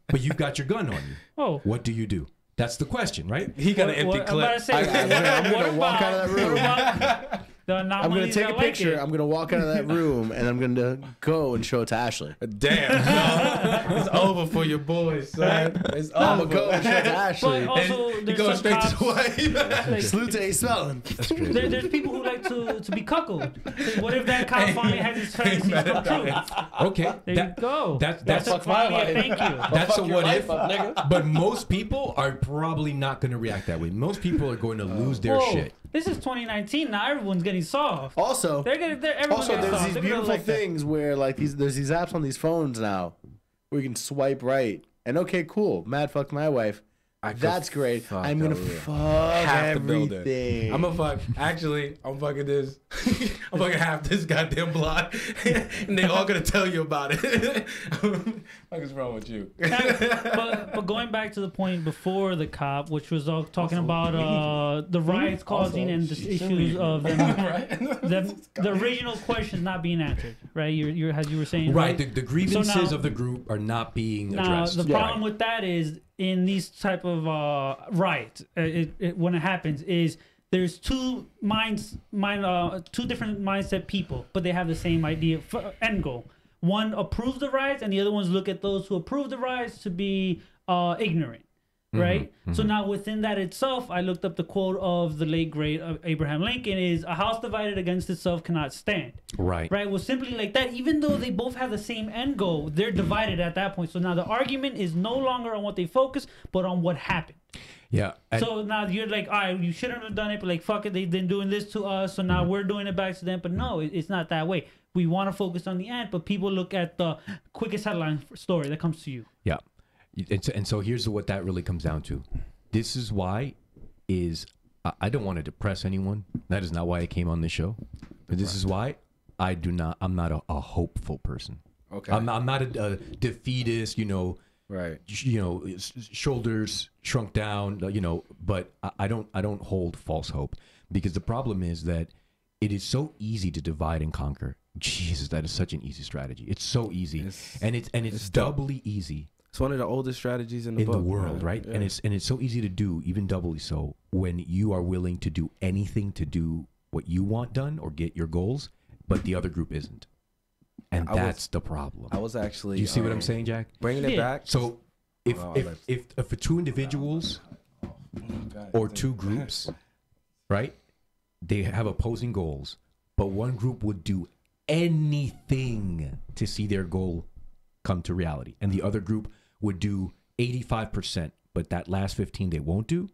But you've got your gun on you. Oh. What do you do? That's the question, right? He got an empty clip. I'm going to walk out of that room. I'm going to take a picture. Like I'm going to walk out of that room, and I'm going to go and show it to Ashley. Damn. No. It's over for your boys, son. It's over. I'm going to go and show it to Ashley. But also, you go straight to the wife. Like, salute to A. Spelling. There's people who like to be cuckolded. What if that cop finally has his fantasies come true? Okay. There you go. That's finally a thank you. That's a what if. But most people are probably not going to react that way. Most people are going to lose their shit. This is 2019. Now everyone's getting soft. Also, everyone's getting there's soft. these beautiful things where like there's these apps on these phones now where you can swipe right and okay, cool. Mad fucked my wife. That's great. I'm gonna fuck everything. I'm gonna fuck. Actually, I'm fucking this. I'm fucking half this goddamn block, and they all gonna tell you about it. What is wrong with you? but going back to the point before the cop, which was talking about the riots causing and the issues of them, the original questions not being answered, right? You're as you were saying, right? The grievances of the group are not being addressed. Now the problem with that is in these type of riots, when it happens, is there's two different mindset people, but they have the same idea end goal. One approves the riots, and the other ones look at those who approve the riots to be ignorant, right? So now within that itself, I looked up the quote of the late great Abraham Lincoln: "Is a house divided against itself cannot stand." Right. Well, simply like that. Even though they both have the same end goal, they're divided at that point. So now the argument is no longer on what they focus, but on what happened. Yeah. So now you're like, all right, you shouldn't have done it, but like, fuck it, they've been doing this to us, so now we're doing it back to them. But no, it's not that way. We want to focus on the end, but people look at the quickest headline story that comes to you. Yeah. And so here's what that really comes down to. This is why is I don't want to depress anyone. That is not why I came on this show. But this is why I'm not a hopeful person. Okay. I'm not a defeatist, Right. Shoulders shrunk down, but I don't hold false hope, because the problem is that it is so easy to divide and conquer. Jesus, that is such an easy strategy. It's so easy. And it's doubly easy. It's one of the oldest strategies in the world, right? Yeah. And it's so easy to do, even doubly so, when you are willing to do anything to do what you want done or get your goals, but the other group isn't. And that's the problem. I was actually. Do you see what I'm saying, Jack? Bringing it back. So if for two individuals or two groups, right, they have opposing goals, but one group would do anything to see their goal come to reality, and the other group would do 85%, but that last 15 they won't do.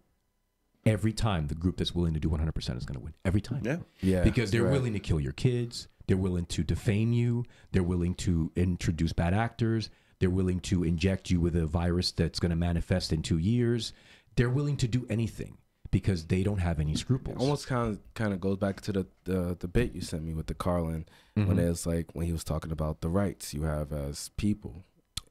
Every time, the group that's willing to do 100% is going to win. Every time. Yeah. Because they're willing to kill your kids. They're willing to defame you. They're willing to introduce bad actors. They're willing to inject you with a virus that's going to manifest in 2 years. They're willing to do anything because they don't have any scruples. It almost kind of goes back to the bit you sent me with the Carlin, when it's like when he was talking about the rights you have as people.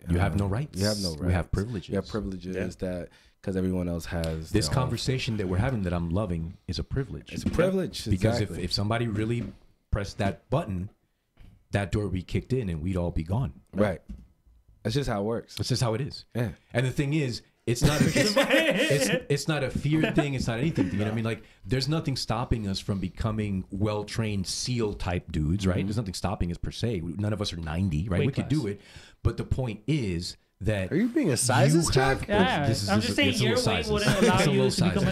You have no rights. You have no rights. We have privileges. You have privileges that because everyone else has. This conversation that we're having that I'm loving is a privilege. It's a privilege. Because if somebody really pressed that button, that door would be kicked in and we'd all be gone. Right. That's just how it works. That's just how it is. Yeah. And the thing is, it's not it's not a fear thing. It's not anything. You know what I mean? Like, there's nothing stopping us from becoming well-trained SEAL type dudes, right? There's nothing stopping us per se. None of us are 90, right? We could do it. But the point is that... Are you being a sizist, Jack? Yeah. I'm just saying your weight wouldn't allow you to become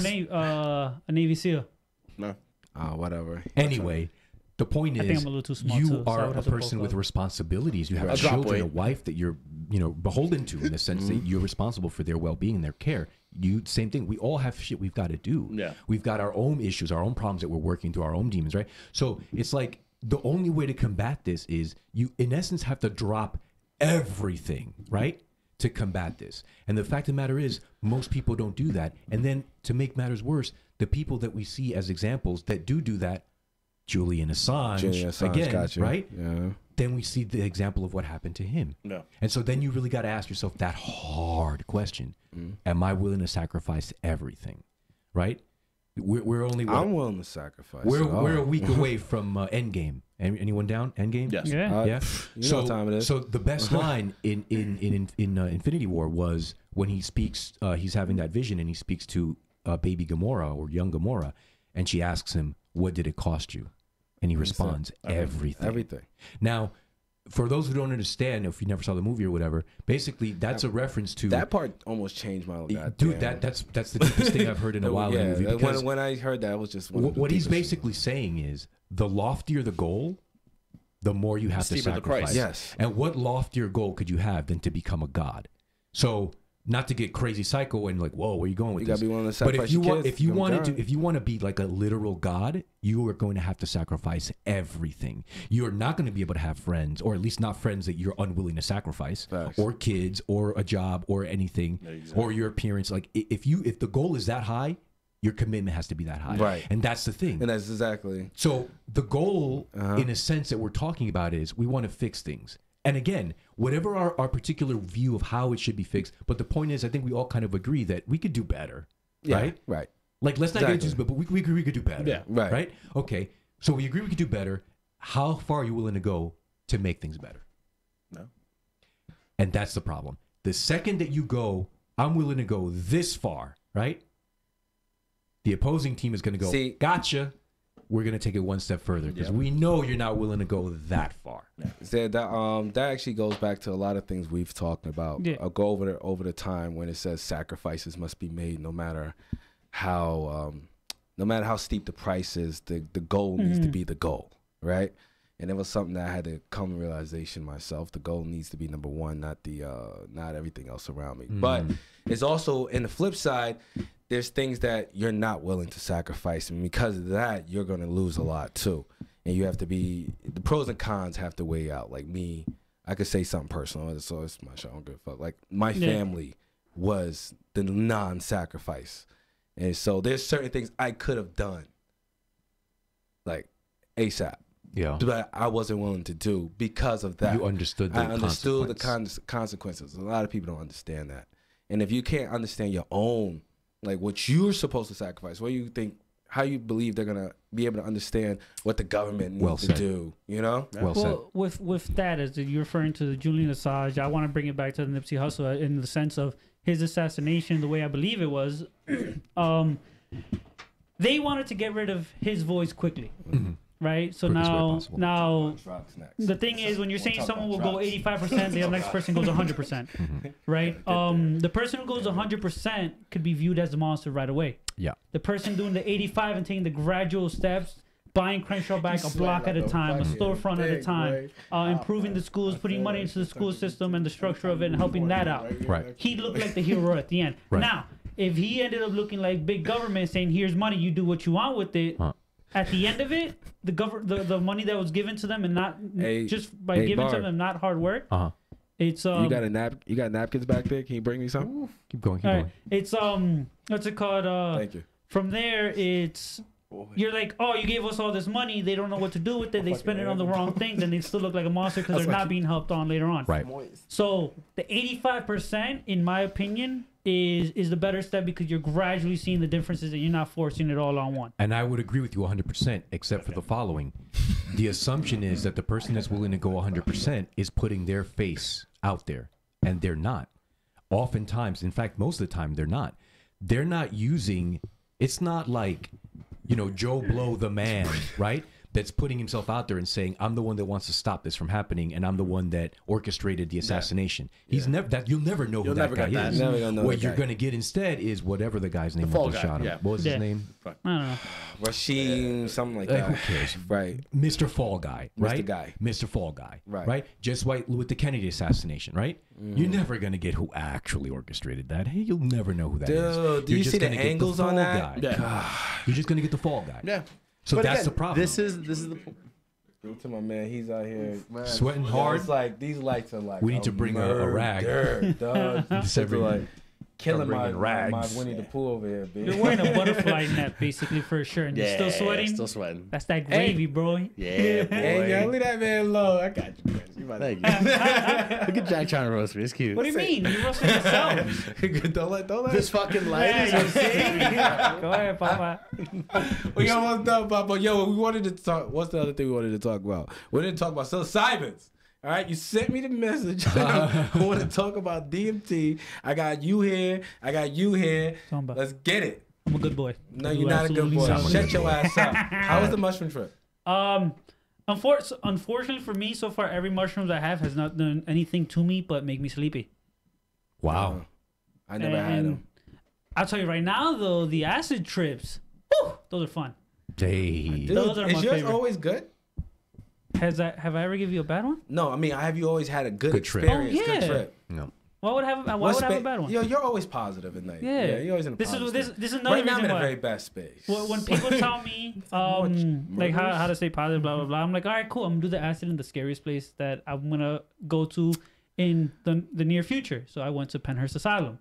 a Navy SEAL. No. Whatever. Anyway... The point is, I'm a little too small you are a person with responsibilities. You have children, a wife that you're, beholden to in the sense that you're responsible for their well-being and their care. Same thing. We all have shit we've got to do. Yeah. We've got our own issues, our own problems that we're working through, our own demons, right? So it's like the only way to combat this is you, in essence, have to drop everything, right, to combat this. And the fact of the matter is, most people don't do that. And then to make matters worse, the people that we see as examples that do that, Julian Assange again, gotcha. Right? Yeah. Then we see the example of what happened to him. No. And so then you really got to ask yourself that hard question. Am I willing to sacrifice everything? Right? We're only... I'm willing to sacrifice. We're a week away from Endgame. Anyone down? Endgame? Yes. Yeah. Yeah. You know what time it is. So the best line in Infinity War was when he speaks, he's having that vision and he speaks to baby Gamora or young Gamora, and she asks him, what did it cost you? And he responds, everything. Everything. Now, for those who don't understand, if you never saw the movie or whatever, basically that's a reference to... That part almost changed my life. Dude, that's the deepest thing I've heard in a while in the movie. Because when I heard that, it was just... What he's basically saying is, the loftier the goal, the more you have to sacrifice. Yes. And what loftier goal could you have than to become a god? So... Not to get crazy psycho and like, whoa, where are you going with this? You gotta be willing to sacrifice. But if you want to be like a literal god, you are going to have to sacrifice everything. You are not going to be able to have friends, or at least not friends that you're unwilling to sacrifice, or kids, or a job, or anything, or your appearance. Like if the goal is that high, your commitment has to be that high, right? And that's the thing. And that's exactly. So the goal, in a sense, that we're talking about is we want to fix things. And again, whatever our particular view of how it should be fixed, but the point is, I think we all kind of agree that we could do better, right? Right. Like, let's not get into it, but we agree we could do better. Yeah. Right. Okay. So we agree we could do better. How far are you willing to go to make things better? No. And that's the problem. The second that you go, I'm willing to go this far, right? The opposing team is going to go, gotcha. We're going to take it one step further because we know you're not willing to go that far. Yeah. That actually goes back to a lot of things we've talked about. Yeah. I'll go over the time when it says sacrifices must be made no matter how steep the price is, the goal needs to be the goal, right? And it was something that I had to come to realization myself. The goal needs to be number one, not everything else around me. But it's also, in the flip side, there's things that you're not willing to sacrifice, and because of that, you're going to lose a lot too. And you have to the pros and cons have to weigh out. Like me, I could say something personal, so it's my show. I don't give a fuck. Like my family was the non-sacrifice, And so there's certain things I could have done, like ASAP. Yeah. But I wasn't willing to do because of that. You understood the consequences. A lot of people don't understand that. And if you can't understand your own, like what you're supposed to sacrifice, what you think, how you believe they're going to be able to understand what the government needs to do, you know? Well said. With that, as you're referring to the Julian Assange, I want to bring it back to the Nipsey Hussle in the sense of his assassination, the way I believe it was. They wanted to get rid of his voice quickly. Mm-hmm. Right, so now the thing is, when you're saying someone will go 85%, the next person goes 100%, right? The person who goes 100% could be viewed as a monster right away. Yeah. The person doing the 85 and taking the gradual steps, buying Crenshaw back a block at a time, a storefront at a time, improving the schools, putting money into the school system and the structure of it, and helping that out. Right. He looked like the hero at the end. Right. Now, if he ended up looking like big government, saying, "Here's money, you do what you want with it." At the end of it, the money that was given to them and not just by giving to them, not hard work. It's you got napkins back there? Can you bring me some? Keep going. Going. It's what's it called? Thank you. From there, it's you're like, oh, you gave us all this money. They don't know what to do with it. They spend it on the wrong things, and they still look like a monster because they're not being helped on later on. Right. So the 85%, in my opinion, is the better step because you're gradually seeing the differences and you're not forcing it all on one. And I would agree with you 100%, except for the following. The assumption is that the person that's willing to go 100% is putting their face out there, and they're not. Oftentimes, in fact, most of the time, they're not. They're not using, it's not like, Joe Blow the man, right? That's putting himself out there and saying, I'm the one that wants to stop this from happening, and I'm the one that orchestrated the assassination. He's never that. You'll never know who that guy is. What you're going to get instead is whatever the guy's name was that shot him. What was his name? I don't know. Rasheen, something like that. Who cares? Right. Mr. Fall Guy, right? Mr. Fall Guy, right? Just like with the Kennedy assassination, right? You're never going to get who actually orchestrated that. Hey, you'll never know who that is. Dude, do you see the angles on that? You're just going to get the Fall Guy. Yeah. So but that's again, the problem. This is the to my man, he's out here sweating hard. It's like these lights are like we need to bring a rag. Like killing my rags. Winnie the Pooh over here, bitch. You're wearing a butterfly net basically for sure, and you're still sweating. Still sweating. That's that gravy, bro. Yeah, boy. Hey, yo, leave that man low. I got you, Chris. Thank you. Look at Jack trying to roast me. It's cute. What do you mean? You roasting yourself. don't let this fucking light. Go ahead, Papa. We almost done, Papa. Yo, we wanted to talk. What's the other thing we wanted to talk about? We didn't talk about psilocybins. All right, you sent me the message. I want to talk about DMT. I got you here. Let's get it. I'm a good boy. No, you're not a good boy. Shut your ass up. How was the mushroom trip? Unfortunately for me, so far, every mushrooms I have has not done anything to me but make me sleepy. Wow. I never had them. I'll tell you right now, though, the acid trips, whew, those are fun. Dude, those are is my yours favorite. always good? Have I ever give you a bad one? No, I mean, have you always had a good trip. experience? Oh, yeah. Good trip. No. Why would I have a bad one? Yo, you're always positive at night. Yeah, you're always in a positive. This is another right now, reason I'm in why. a very bad space. When people tell me like how to stay positive, blah blah blah, I'm like, all right, cool. I'm gonna do the acid in the scariest place that I'm gonna go to in the near future. So I went to Penhurst Asylum.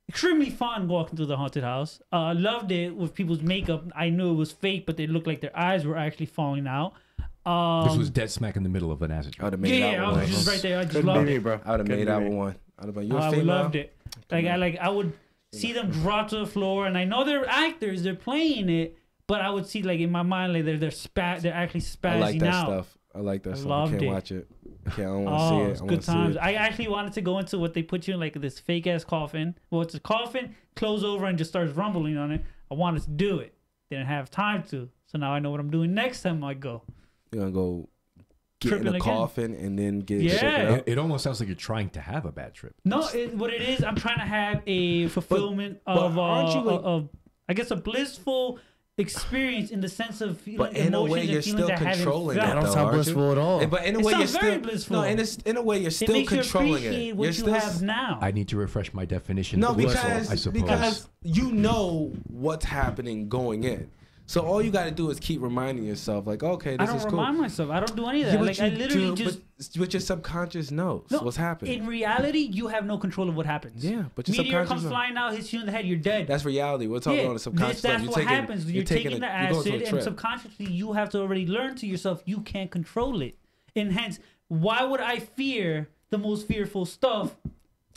Extremely fun walking through the haunted house. Loved it with people's makeup. I knew it was fake, but they looked like their eyes were actually falling out. This was dead smack in the middle of an acid trip. I was just right there. I just loved it. Bro. I would have made out with one. I'd have been, you a I female? loved it. I would see them drop to the floor, and I know they're actors, they're playing it, but I would see like in my mind like they're actually spazzing I like that out. stuff. I like that stuff. I loved can't it. watch it. I don't want to see it. It's good times. I actually wanted to go into what they put you in, like this fake ass coffin. Well, it's a coffin, close over, and just starts rumbling on it. I wanted to do it. Didn't have time to. So now I know what I'm doing next time I go. You're gonna go get in a coffin and then get It almost sounds like you're trying to have a bad trip. No, what it is, I'm trying to have a fulfillment of I guess a blissful experience in the sense of feeling but in a way you're still controlling it. That don't sound blissful at all. But in a way you're still blissful. No, in a way you're still controlling it. It makes you appreciate what you have now. I need to refresh my definition. No, of blissful, I suppose. because you know what's happening going in. So all you got to do is keep reminding yourself, like, okay, this is cool. I don't remind myself. I don't do any of that. Yeah, like I literally just. But your subconscious knows what's happening. In reality, you have no control of what happens. Yeah, but your meteor subconscious comes flying out, hits you in the head, you're dead. That's reality. We're talking about the subconscious That's stuff. what happens. You're taking the acid, and subconsciously you have to already learn to yourself you can't control it. And hence, why would I fear the most fearful stuff?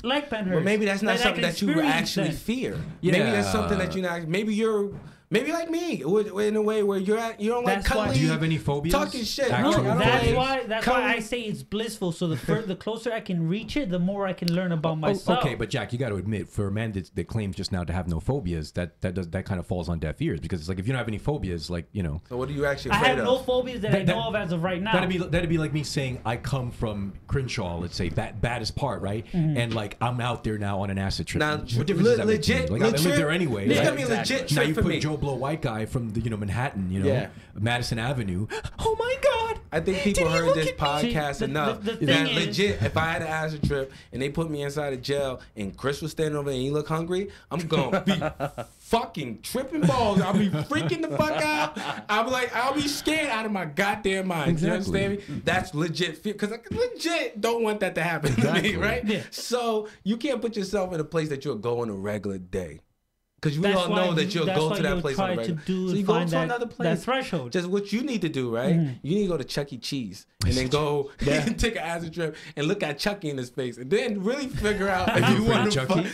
Like Penhurst. Well, maybe that's not something that you actually fear. Yeah. Maybe that's something that you not. Maybe like me, in a way where you don't like cuddling. Do you have any phobias? Talking shit. No, that's why I say it's blissful. So the closer I can reach it, the more I can learn about myself. Okay, but Jack, you got to admit, for a man that claims just now to have no phobias, that kind of falls on deaf ears, because it's like if you don't have any phobias, like So what are you actually afraid of? I have no phobias that I know of as of right now. That'd be like me saying I come from Crenshaw, let's say, baddest part, right? Mm-hmm. And like I'm out there now on an acid trip. Now, what difference does that make? Like I live there anyway. This got me legit trip now you for put me. Joe Blow white guy from the Manhattan, Madison Avenue. Oh my God! I think people heard this podcast enough. That legit, if I had an acid trip and they put me inside a jail and Chris was standing over there and he look hungry, I'm gonna be fucking tripping balls. I'll be freaking the fuck out. I'll be scared out of my goddamn mind. Exactly. You understand me? That's legit fear, because I legit don't want that to happen to me, right? Yeah. So you can't put yourself in a place that you'll go on a regular day. Because we all know that you'll go to that place on the regular. So you go to another place. That threshold. Just what you need to do, right? Mm-hmm. You need to go to Chuck E. Cheese and then go and take an acid trip and look at Chucky in his face and then really figure out if you want to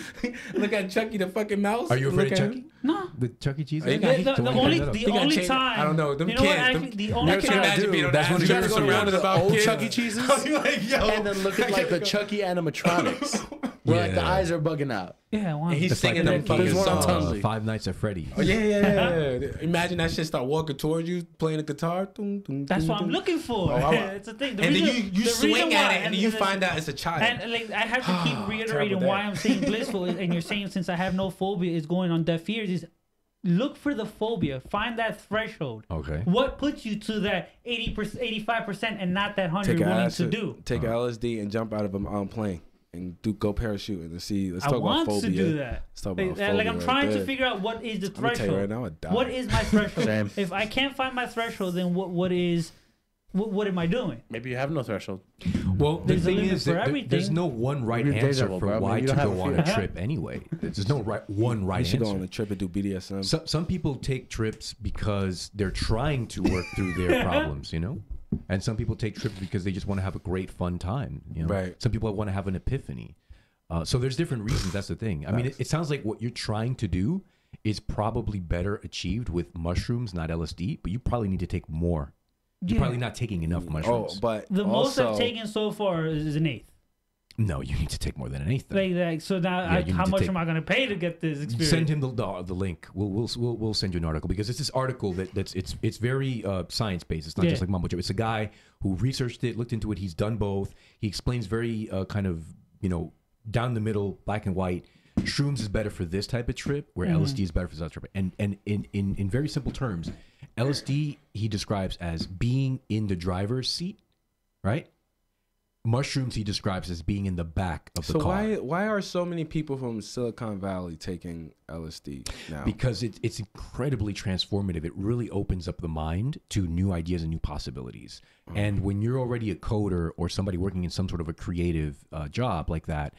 look at Chucky the fucking mouse. Are you afraid of Chucky? No. The Chuck E. Cheese? The only time. I don't know. Them kids. The only time. Imagine being on that. That's Trying to go around about old Chuck E. Cheeses and then look at like the Chucky animatronics where like the eyes are bugging out. Yeah, and he's singing them fucking songs. Five Nights at Freddy's. Oh, yeah. Imagine that shit start walking towards you, playing the guitar. That's what I'm looking for. It's a thing. And then you swing at it, and then you find out it's a child. And like I have to keep reiterating why I'm saying blissful. And you're saying since I have no phobia, is going on deaf ears. Is look for the phobia. Find that threshold. Okay. What puts you to that 80%, 85%, and not that 100 you're willing to do? Take LSD and jump out of a plane. And go parachuting and see. Let's talk about phobia. I want to do that. Let's talk about phobia. Like I'm trying to figure out what is the threshold. Right now, what is my threshold? If I can't find my threshold, then what am I doing? Maybe you have no threshold. Well, the thing is that there's no one right answer for why to go on a trip anyway. There's no one right answer. You should go on a trip and do BDSM. Some people take trips because they're trying to work through their problems, And some people take trips because they just want to have a great fun time. Right. Some people want to have an epiphany. So there's different reasons. That's the thing. I mean, it sounds like what you're trying to do is probably better achieved with mushrooms, not LSD. But you probably need to take more. You're probably not taking enough mushrooms. Oh, but the most I've taken so far is an eighth. No, you need to take more than an eighth. Like so now, how much am I going to pay to get this experience? Send him the link. We'll send you an article, because it's this article it's very science based. It's not just like mumbo jumbo. It's a guy who researched it, looked into it. He's done both. He explains very kind of down the middle, black and white. Shrooms is better for this type of trip, where LSD is better for this type of trip. And in very simple terms, LSD he describes as being in the driver's seat, right? Mushrooms he describes as being in the back of the car. So why are so many people from Silicon Valley taking LSD now? Because it's incredibly transformative. It really opens up the mind to new ideas and new possibilities. And when you're already a coder or somebody working in some sort of a creative job like that,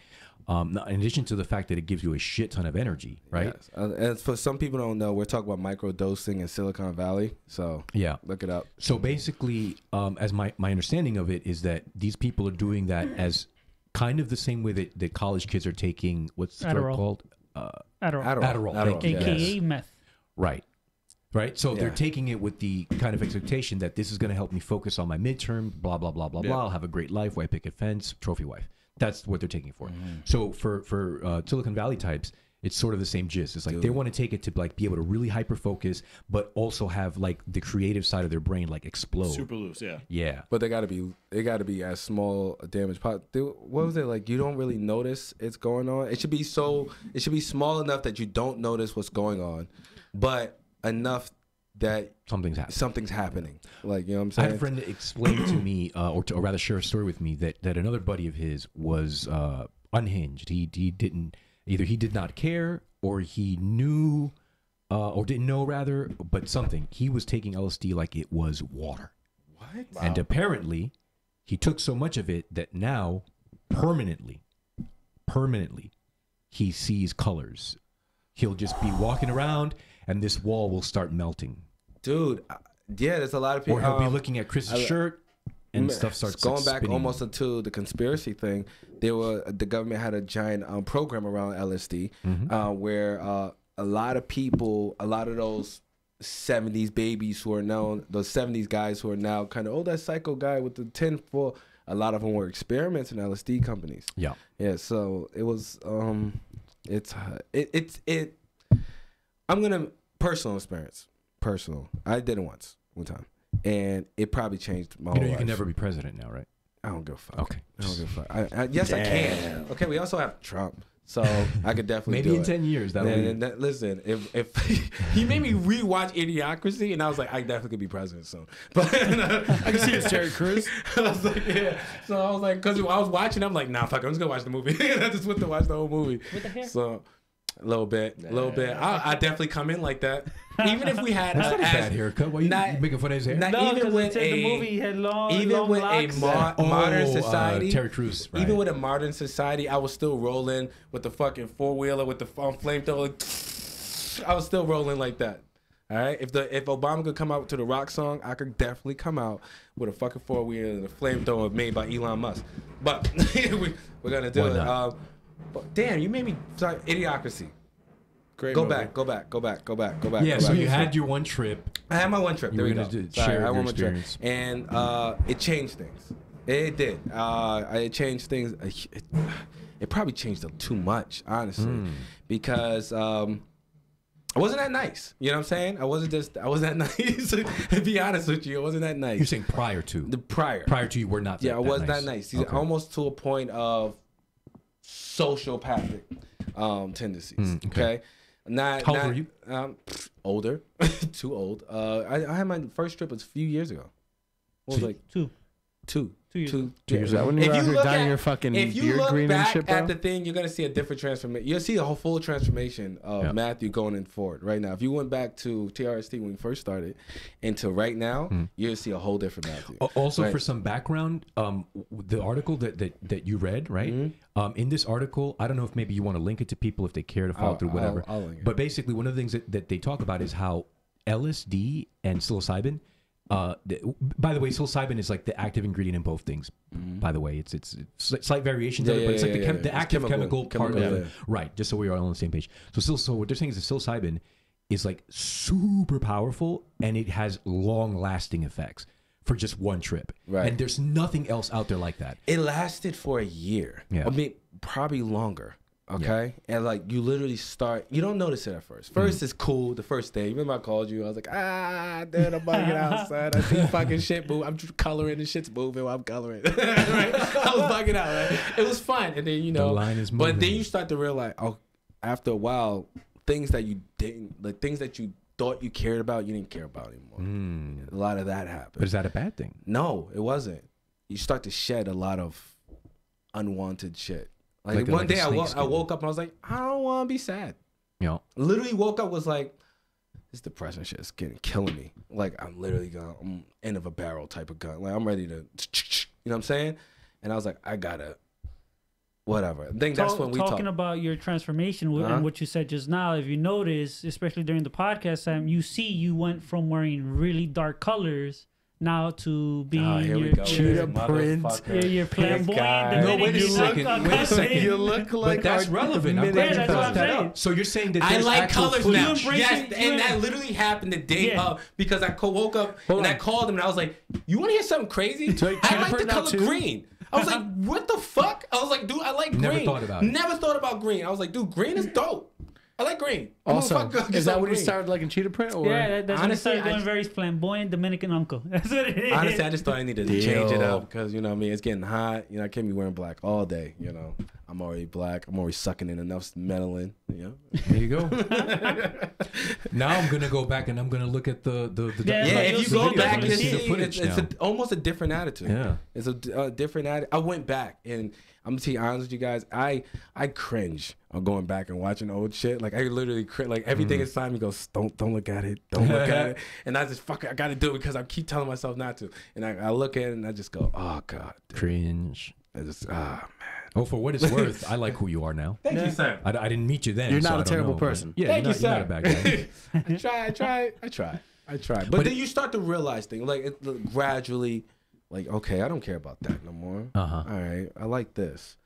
in addition to the fact that it gives you a shit ton of energy, right? Yes. And for some people who don't know, we're talking about microdosing in Silicon Valley. So yeah, look it up. So basically, as my understanding of it is that these people are doing that as kind of the same way that college kids are taking, what's the drug called? Adderall. AKA meth. Right. So they're taking it with the kind of expectation that this is going to help me focus on my midterm, blah, blah, blah, blah, blah. I'll have a great life, white picket fence, trophy wife. That's what they're taking for. So for Silicon Valley types, it's sort of the same gist. It's like they want to take it to like be able to really hyper focus, but also have like the creative side of their brain like explode. Super loose, yeah. Yeah. But they got to be as small a damage. What was it like? You don't really notice it's going on. It should be small enough that you don't notice what's going on, but enough that something's happening. Like, you know what I'm saying? I had a friend that explained to me, or rather share a story with me that another buddy of his was unhinged. He did not care, or he knew or didn't know rather, but something. He was taking LSD like it was water. What? Wow. And apparently, he took so much of it that now, permanently, he sees colors. He'll just be walking around, and this wall will start melting. Dude, yeah, there's a lot of people. Or he'll be looking at Chris's shirt, and stuff starts going back spinning. almost into the conspiracy thing. The government had a giant program around LSD, where a lot of people, a lot of those 70s babies who are known, those 70s guys who are now kind of, that psycho guy with the tinfoil, a lot of them were experiments in LSD companies. Yeah. Yeah, so it was, I'm going to, personal experience, I did it one time, and it probably changed my whole life. You can never be president now, right? I don't give a fuck. Okay. I don't give a fuck. Yes, I can. Okay, we also have Trump. So I could definitely maybe do in it. 10 years. Listen, if he made me rewatch Idiocracy, and I was like, I definitely could be president soon. But I can see it's Terry Crews. I was like, yeah. So I was like, because I was watching, I'm like, nah, fuck, I'm just gonna watch the movie. I just went to watch the whole movie. With the hair? So a little bit. I definitely come in like that. Even if we had That's not a bad haircut. Why are you making fun of his hair? No, even with the movie had long with locks. modern society, Terry Crews, right. even with a modern society, I was still rolling with the fucking 4-wheeler with the flamethrower. I was still rolling like that. All right, if Obama could come out to the rock song, I could definitely come out with a fucking 4-wheeler and a flamethrower made by Elon Musk. But we're gonna do it. But damn, you made me sorry. Idiocracy. Great Go movie. back. Yeah, so you had your one trip. I had my one trip. There we go. Share I your had my trip. experience. And it changed things. It did. It changed things. It probably changed them too much, honestly, because I wasn't that nice. You know what I'm saying? I wasn't that nice. To be honest with you, I wasn't that nice. You're saying prior to? Prior to you were not that Yeah, I wasn't nice. that nice. Okay. Almost to a point of sociopathic tendencies. Okay. How old were you? Older. Too old. I had my first trip was a few years ago. What was it, like Two. 2 years ago. Is that when you were out here dyeing your fucking if you beard look green back and shit, bro? at the thing, you're gonna see a different transformation. You'll see a whole full transformation of Matthew going in forward right now. If you went back to TRST when we first started, into right now, you'll see a whole different Matthew. Also, right? for some background, the article that you read, right? In this article, I don't know if maybe you want to link it to people if they care to follow through, whatever. I'll link it. But basically, one of the things that they talk about is how LSD and psilocybin. By the way, psilocybin is like the active ingredient in both things. By the way, it's slight variations of it, but it's like the active chemical part of it. Right, just so we are all on the same page. So what they're saying is that psilocybin is like super powerful and it has long-lasting effects for just one trip. Right. And there's nothing else out there like that. It lasted for a year. Yeah. I mean, probably longer. Okay. Yeah. And like you literally you don't notice it at first. First it's cool the first day. Remember I called you? I was like, dude, I'm about to get outside. I see fucking shit move. I'm coloring and shit's moving while I'm coloring. Right? I was bugging out, right? It was fun. And then the line is moving. But then you start to realize, after a while, things that you didn't, like things that you thought you cared about, you didn't care about anymore. A lot of that happened. But is that a bad thing? No, it wasn't. You start to shed a lot of unwanted shit. Like one day I woke up and I was like, I don't want to be sad. You know, literally woke up was like, this depression shit is killing me. Like I'm literally I'm end of a barrel type of gun. Like I'm ready to, you know what I'm saying? And I was like, I gotta, whatever. I think that's when we talking about your transformation and what you said just now. If you notice, especially during the podcast time, you went from wearing really dark colors now to being your cheetah print. You're flamboyant. No, wait a second. You look like but that's relevant. I'm glad you brought that up. So you're saying that I like colors now. Yes, and that literally happened the day of because I woke up and I called him and I was like, "You want to hear something crazy? I like the color green." I was like, "What the fuck?" I was like, "Dude, I like green." Never thought about green. I was like, "Dude, green is dope. I like green." Also, is that when you started liking cheetah print? Or? Yeah, that's when I started going very flamboyant Dominican uncle. That's what it is. Honestly, I just thought I needed to change it up because, you know what I mean, it's getting hot. You know, I can't be wearing black all day, you know. I'm already black. I'm already sucking in enough melanin. You know. There you go. Now I'm gonna go back and I'm gonna look at the if you go back and see, it's almost a different attitude. Yeah, it's a different attitude. I went back and I'm gonna be honest with you guys. I cringe on going back and watching old shit. Like I literally cringe. Like everything inside me goes, don't look at it, don't look at it. And I just I gotta do it because I keep telling myself not to. And I look at it and I just go, oh god, cringe. I just man. Oh, for what it's worth, I like who you are now. Thank you, Sam. I didn't meet you then. You're so not I a don't terrible know, person. Yeah, Thank you, you're not a bad guy. I try. But then you start to realize things like gradually, like, okay, I don't care about that no more. All right, I like this.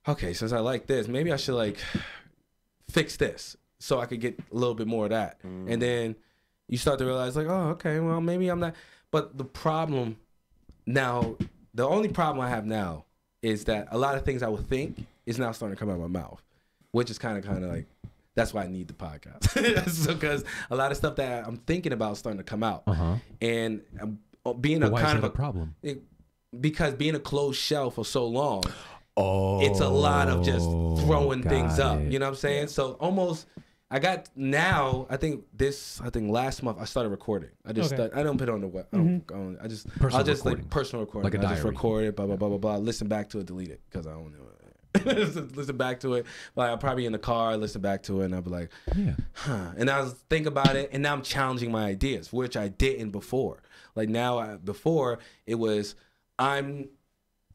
Okay, since I like this, maybe I should like fix this so I could get a little bit more of that. And then you start to realize like, oh, okay, well, maybe I'm not. But the problem now, the only problem I have now is that a lot of things I would think is now starting to come out of my mouth, which is kind of like, that's why I need the podcast. Because a lot of stuff that I'm thinking about is starting to come out. And being why is that a problem? Because being a closed shell for so long, it's a lot of just throwing things up. You know what I'm saying? Yeah. So almost, I think last month I started recording. I don't put it on the web. I'll just like personal recording. Like a diary. I just record it, blah, blah, blah, blah, blah. Listen back to it, delete it. Because I don't know. Listen back to it. Like I'll probably in the car, listen back to it, and I'll be like, And I was think about it, and now I'm challenging my ideas, which I didn't before. Like now, before it was, I'm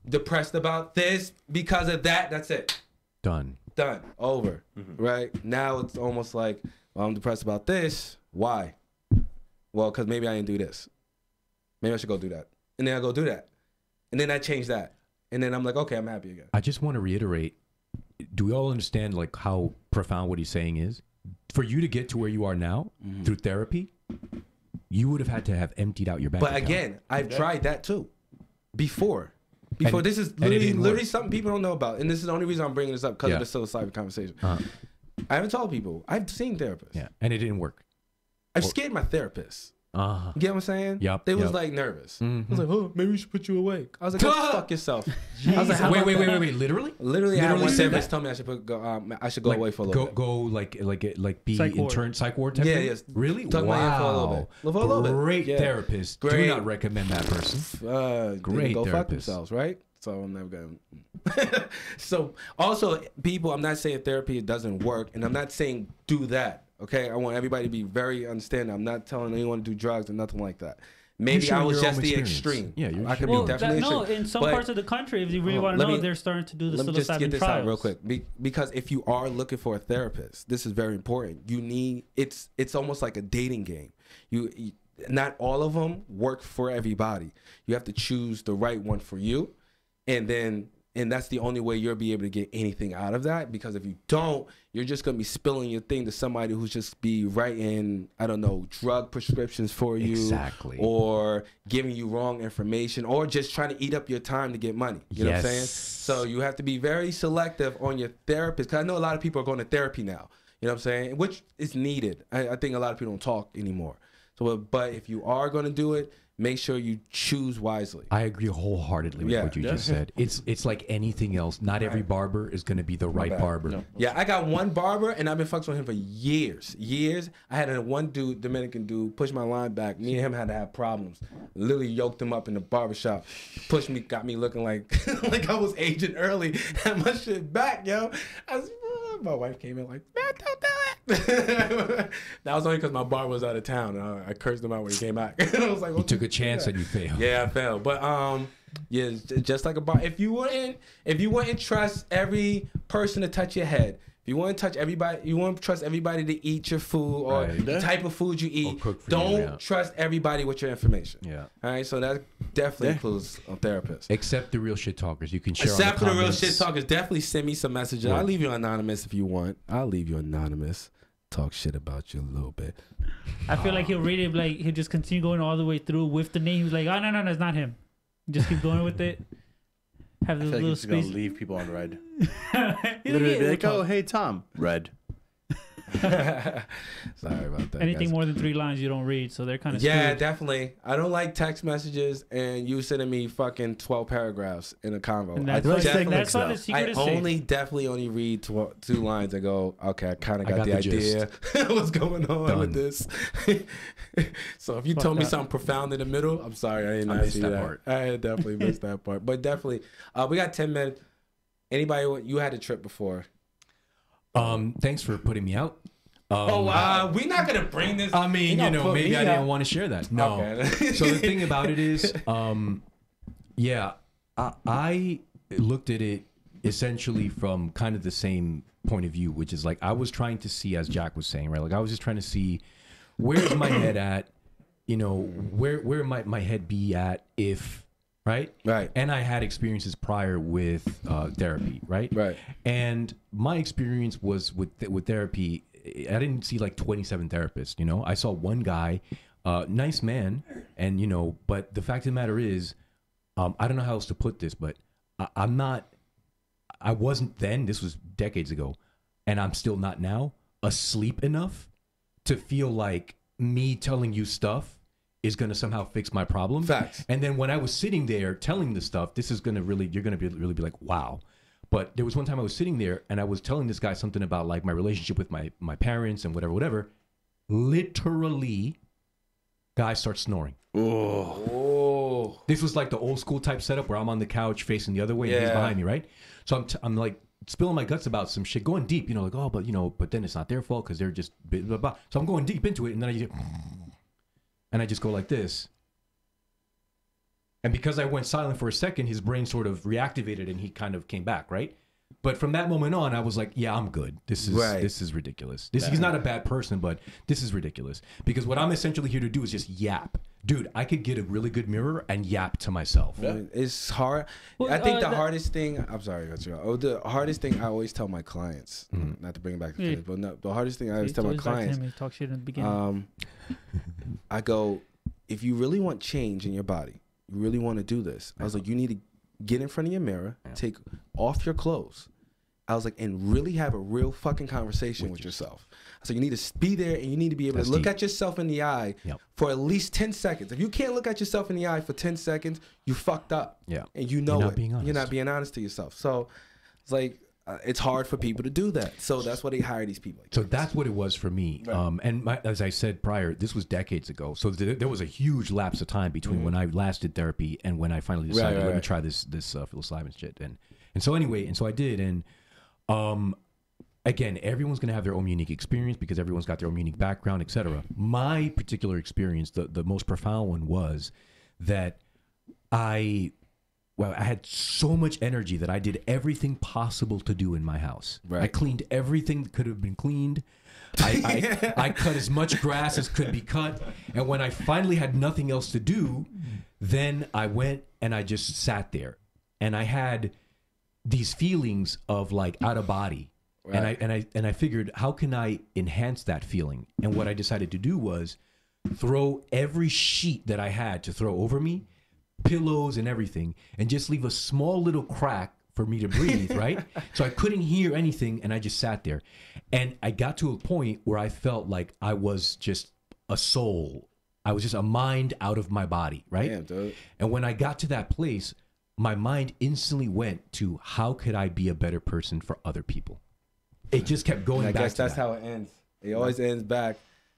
depressed about this because of that. That's it. Done. Over. Right now, it's almost like, well, I'm depressed about this. Why? Well, because maybe I didn't do this. Maybe I should go do that, and then I go do that, and then I change that. And then I'm like, okay, I'm happy again. I just want to reiterate, do we all understand like how profound what he's saying is? For you to get to where you are now through therapy, you would have had to have emptied out your bank account. But again, I've tried that too. Before this is literally something people don't know about. And this is the only reason I'm bringing this up because of the psilocybin conversation. I haven't told people. I've seen therapists. Yeah, and it didn't work. I've scared my therapist. You get what I'm saying? Yep. They was like nervous. I was like, oh, maybe we should put you away. I was like, go fuck yourself. I was like, wait, literally? Literally, I had one therapist tell me I should go away for a little bit. Go like be intern psych ward type thing? Yes. Really? Tuck my in for a little bit. Great therapist. Do not recommend that person. Great go therapist. Fuck themselves, right? So I'm never gonna. So also, people, I'm not saying therapy doesn't work, and I'm not saying do that. Okay, I want everybody to be very understanding. I'm not telling anyone to do drugs or nothing like that. Maybe I was just the extreme. Yeah, I could be definitely extreme. No, in some parts of the country, if you really want to know, they're starting to do the psilocybin trials. Let me just get this out real quick, because if you are looking for a therapist, this is very important. You need it's almost like a dating game. You not all of them work for everybody. You have to choose the right one for you, and that's the only way you'll be able to get anything out of that. Because if you don't, you're just going to be spilling your thing to somebody who's just be writing, I don't know, drug prescriptions for you. Exactly. Or giving you wrong information, or just trying to eat up your time to get money. You know what I'm saying? So you have to be very selective on your therapist. Because I know a lot of people are going to therapy now. You know what I'm saying? Which is needed. I think a lot of people don't talk anymore. So, but if you are going to do it, make sure you choose wisely. I agree wholeheatedly with what you just said. It's like anything else. Not every barber is going to be the right barber. No. Yeah, I got one barber, and I've been fucking with him for years. I had one dude, Dominican dude, push my line back. Me and him had to have problems. Literally yoked him up in the barbershop. Pushed me, got me looking like like I was aging early. Had my shit back, yo. My wife came in like, man, don't do it. That was only because my barber was out of town. And I cursed him out when he came back. I was like, you took a chance and you failed. Yeah, I failed. But yeah, just like a bar. If you wouldn't trust every person to touch your head, if you want to touch everybody, you want to trust everybody to eat your food or the type of food you eat. Don't trust everybody with your information. Yeah. All right. So that definitely includes a therapist. Except the real shit talkers. You can share. Except for the real shit talkers, definitely send me some messages. I'll leave you anonymous if you want. I'll leave you anonymous. Talk shit about you a little bit. I feel like he'll read it, like he'll just continue going all the way through with the name. He's like, oh no, it's not him. Just keep going with it. Have this little space. Gonna leave people on red. Literally be like, oh hey Tom, red. Sorry about that. Anything guys. more than 3 lines you don't read, so they're kind of Yeah, screwed. definitely. I don't like text messages and you sending me fucking 12 paragraphs in a convo. And I that's definitely, why the secret is safe. definitely only read 2 lines and go, okay, I kind of got the idea what's going on with this. So if you told me something profound in the middle, I'm sorry, I didn't ask you that part. I definitely missed that part. But definitely, we got 10 minutes. Anybody, you had a trip before? Thanks for putting me out. We're not gonna bring this. I mean, maybe I didn't want to share that. No. Okay. So the thing about it is, I looked at it essentially from kind of the same point of view, which is like I was trying to see, as Jack was saying, right? Like I was just trying to see where's my head at, where might my head be at if. Right. And I had experiences prior with therapy. Right. And my experience was with therapy. I didn't see like 27 therapists. I saw one guy, nice man, and but the fact of the matter is, I don't know how else to put this, but I wasn't then. This was decades ago, and I'm still not now asleep enough to feel like me telling you stuff is going to somehow fix my problem. Facts. And then when I was sitting there telling the stuff, this is going to really, you're going to really be like, wow. But there was one time I was sitting there and I was telling this guy something about like my relationship with my parents and whatever. Literally, guy starts snoring. Oh. This was like the old school type setup where I'm on the couch facing the other way and he's behind me, right? So I'm like spilling my guts about some shit, going deep, like, oh, but then it's not their fault because they're just blah, blah, blah. So I'm going deep into it and then I just go like this. And because I went silent for a second, his brain sort of reactivated and he kind of came back, right? But from that moment on, I was like, yeah, I'm good. This is ridiculous. He's not a bad person, but this is ridiculous. Because what I'm essentially here to do is just yap. Dude, I could get a really good mirror and yap to myself. Yeah. It's hard. I think the hardest thing, I'm sorry, the hardest thing I always tell my clients, not to bring it back to finish, but no, the hardest thing I always tell my clients, he talk shit in the beginning. I go, if you really want change in your body, you really want to do this, I was like, you need to get in front of your mirror, take off your clothes. I was like, and really have a real fucking conversation with yourself. So you need to be there and you need to be able to look at yourself in the eye for at least 10 seconds. If you can't look at yourself in the eye for 10 seconds, you fucked up. Yeah. And you know it. Being honest. You're not being honest to yourself. So it's like, it's hard for people to do that. So that's why they hire these people. So that's what it was for me. And as I said prior, this was decades ago. So there was a huge lapse of time between when I last did therapy and when I finally decided, let me try this psilocybin shit. And so anyway, and so I did. And again, everyone's going to have their own unique experience because everyone's got their own unique background, etc. My particular experience, the most profound one was that I had so much energy that I did everything possible to do in my house. I cleaned everything that could have been cleaned. I cut as much grass as could be cut. And when I finally had nothing else to do, then I went and I just sat there. And I had these feelings of like out of body. And I figured, how can I enhance that feeling? And what I decided to do was throw every sheet that I had to throw over me, pillows and everything, and just leave a small little crack for me to breathe, right? So I couldn't hear anything, and I just sat there. And I got to a point where I felt like I was just a soul. I was just a mind out of my body, right? Damn, dude. And when I got to that place, my mind instantly went to how could I be a better person for other people? It just kept going back. I guess that's how it ends. It always ends back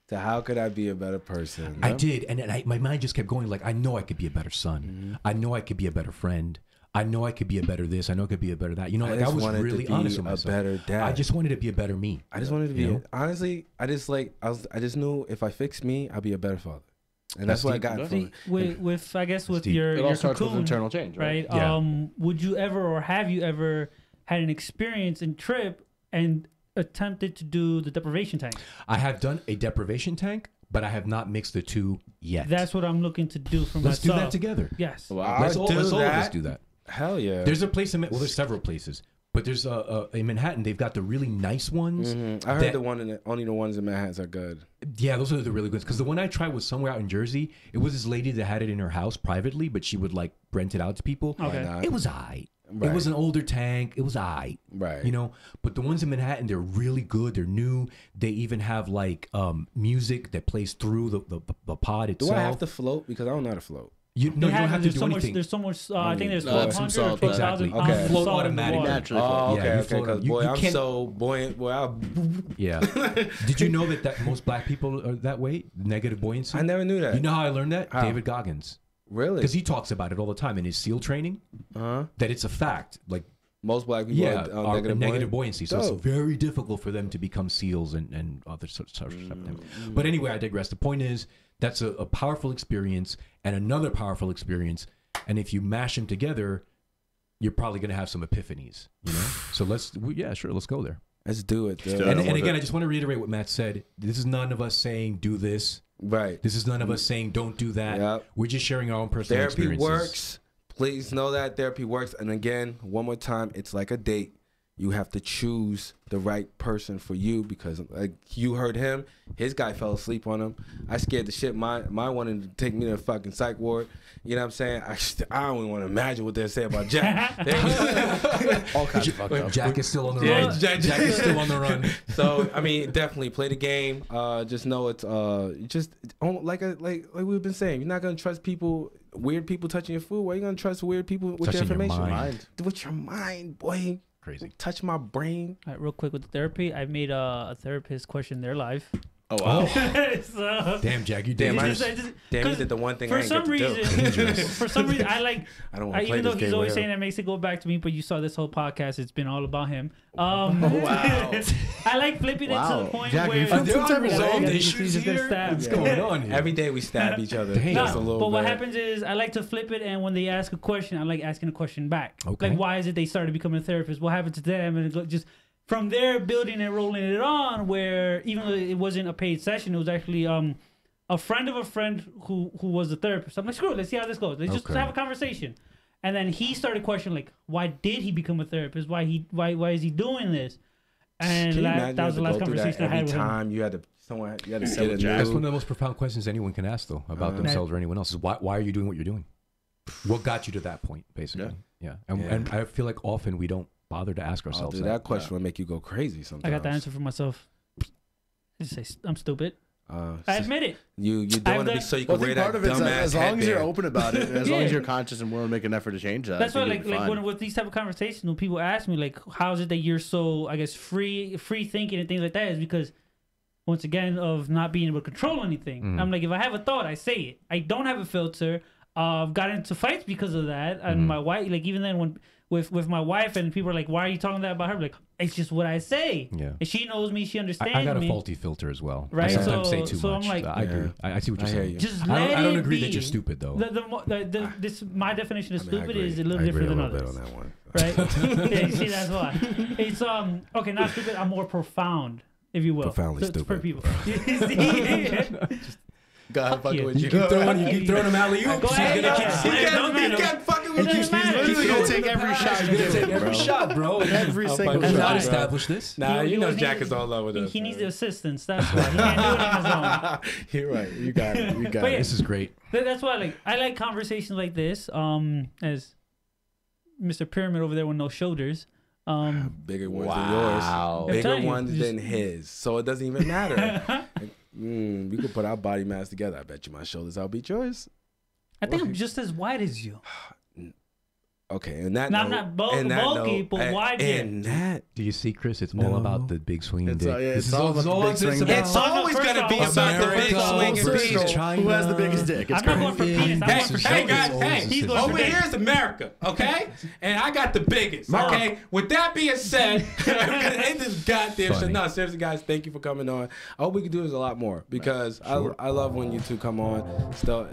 to how could I be a better person? I did. And my mind just kept going like, I know I could be a better son. I know I could be a better friend. I know I could be a better this. I know I could be a better that. Like I was really honest with myself. A better dad. I just wanted to be a better me. I just wanted to be, honestly, I just knew if I fixed me, I'd be a better father. And that's what I got from it. With I guess with your starts cocoon, with internal change, right? Yeah. Would you ever or have you ever had an experience in Trip and attempted to do the deprivation tank? I have done a deprivation tank, but I have not mixed the two yet. That's what I'm looking to do for myself. Let's do that together. Yes. Wow. Let's all of us do that. Hell yeah. There's a place there's several places. But there's in Manhattan, they've got the really nice ones. I heard only the ones in Manhattan are good. Yeah, those are the really good ones. Because the one I tried was somewhere out in Jersey. It was this lady that had it in her house privately, but she would like rent it out to people. Okay. It was aight. It was an older tank. It was right. You know, but the ones in Manhattan, they're really good. They're new. They even have like music that plays through the pod itself. Do I have to float? Because I don't know how to float. You don't have to do anything. There's so much. I think there's 1,200 or 12,000 pounds Okay. of Float salt automatically. in the water. Naturally. Oh, okay, Yeah, you okay. float. Because You I'm can't- so buoyant. Boy, Yeah. Did you know that most black people are that way? Negative buoyancy. I never knew that. You know how I learned that? How? David Goggins. Really? Because he talks about it all the time in his SEAL training. That it's a fact. Like most black people are are negative buoyancy. So Dope. it's very difficult for them to become SEALs and other sorts of stuff. But anyway, I digress. The point is that's a powerful experience and another powerful experience. And if you mash them together, you're probably going to have some epiphanies, you know? So let's go there. Let's do it. Dude. And again, I just want to reiterate what Matt said. This is none of us saying do this. Right. This is none of us saying don't do that. Yep. We're just sharing our own personal Therapy experiences. works. Please know that therapy works. And again, one more time, it's like a date. You have to choose the right person for you because like you heard him, his guy fell asleep on him. I scared the shit. My wanted to take me to the fucking psych ward. You know what I'm saying? I don't even want to imagine what they're saying about Jack. All kinds of fucked up. Jack is still on the run. Jack is still on the run. So I mean, definitely play the game. Just know it's like we've been saying. You're not gonna trust people. Weird people touching your food. Why are you gonna trust weird people with Touching your your information? mind. With your mind, boy. Crazy. Touch my brain. All right, real quick with the therapy, I made a therapist question their life. Oh wow. So, Damn, Jack, you Damn, did. Damn, you did the one thing I for ain't some get to reason, do. for some reason, I like. I don't want to play Even this though game he's always with saying him. that makes it go back to me, but you saw this whole podcast; it's been all about him. Wow. I like flipping it to the point Jack, where you feel There are unresolved Yeah, issues he's gonna here. stab. What's going on here? Every day we stab each other. Damn. Just a No, little but what bit. happens is I like to flip it, and when they ask a question, I like asking a question back. Okay. Like, why is it they started becoming a therapist? What happened to them? And just from there, building and rolling it on. Where even though it wasn't a paid session, it was actually a friend of a friend who was a therapist. I'm like, screw it, let's see how this goes. Let's just have a conversation. And then he started questioning, like, why did he become a therapist? Why is he doing this? And Can you imagine that was the you have last to go through that conversation I had with every him. time you had to That's get a That's one new. of the most profound questions anyone can ask, though, about themselves or anyone else. Is why are you doing what you're doing? What got you to that point, basically? Yeah. And I feel like often we don't bother to ask ourselves That question will make you go crazy sometimes. I got the answer for myself. I just say, I'm stupid. I admit it. You don't want to be so you can Well, I wear think that part of it's dumbass as long as you're headband. open about it, and as long Yeah. as you're conscious and willing to make an effort to change that. That's I why, think like you'll be when fine. with these type of conversations, when people ask me, like, how is it that you're so, I guess, free thinking and things like that, is because, once again, of not being able to control anything. I'm like, if I have a thought, I say it. I don't have a filter. I've got into fights because of that. And my wife, like, even then when with my wife and people are like, why are you talking that about her? I'm like, it's just what I say. Yeah. And she knows me. She understands I got a me. faulty filter as well. Right, I sometimes so- say too so much. I'm like- I agree. I see what you're I hear saying. you. Just I let don't it agree be. that you're stupid, though. This my definition of I stupid agree. is a little I agree different than a little others. bit on that one. Right? Yeah, you see, that's why. It's okay, not stupid. I'm more profound, if you will. Profoundly So, for stupid. people. You see? God, fucking you. with you. You keep throwing them alley oops. Go ahead, He's gonna yeah. keep It doesn't matter. kept fucking It with you. doesn't matter. He's gonna take every shot you give him, every bro. shot, bro. Every single fucking Has shot. not bro. established this. Nah, you know needs- Jack is all over this. He needs the assistance. That's why he can't do it on his own. You're right. You got it. You got But yeah. it. This is great. That's why I like conversations like this. As Mr. Pyramid over there with no shoulders. Bigger ones Wow. than yours. I'm telling Bigger you, ones just- than his. So it doesn't even matter. We could put our body mass together. I bet you my shoulders outbeat yours. I think I'm just as wide as you. Okay, and that Now, note, I'm not bulky, and that note, but wide and that Do you see, Chris? It's all about the big swinging It's, dick. yeah, This it's is all all about the big it's swinging about. dick. It's always First gonna be off, about the big America swinging versus dick. China. Who has the biggest dick? It's I'm not going for crazy. penis. I'm going for Hey shoulders. guys, hey, He's going for over big. here's America, okay? And I got the biggest, okay? With that being said, I'm gonna end this goddamn shit. Funny. No, seriously, guys, thank you for coming on. I hope we can do this a lot more because I love when you two come on. Still,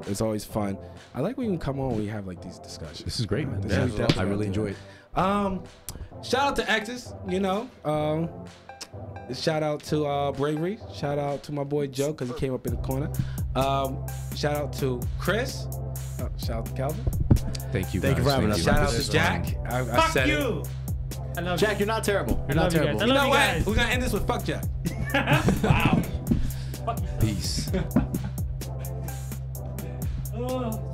it's always fun. I like when you come on. We have like these discussions. This is great, man. Yeah, This is- I really enjoy it. Shout out to X's, you know. Shout out to Bravery. Shout out to my boy Joe because he came up in the corner. Shout out to Chris. Shout out to Calvin. Thank you. Thank you guys. for having us. Shout out This to was Jack. I Fuck said you. it. I love Jack, you. you're not terrible. You're I not love you guys. terrible. I You love know you what? guys. We're gonna end this with fuck Jack. Wow. Peace. Oh.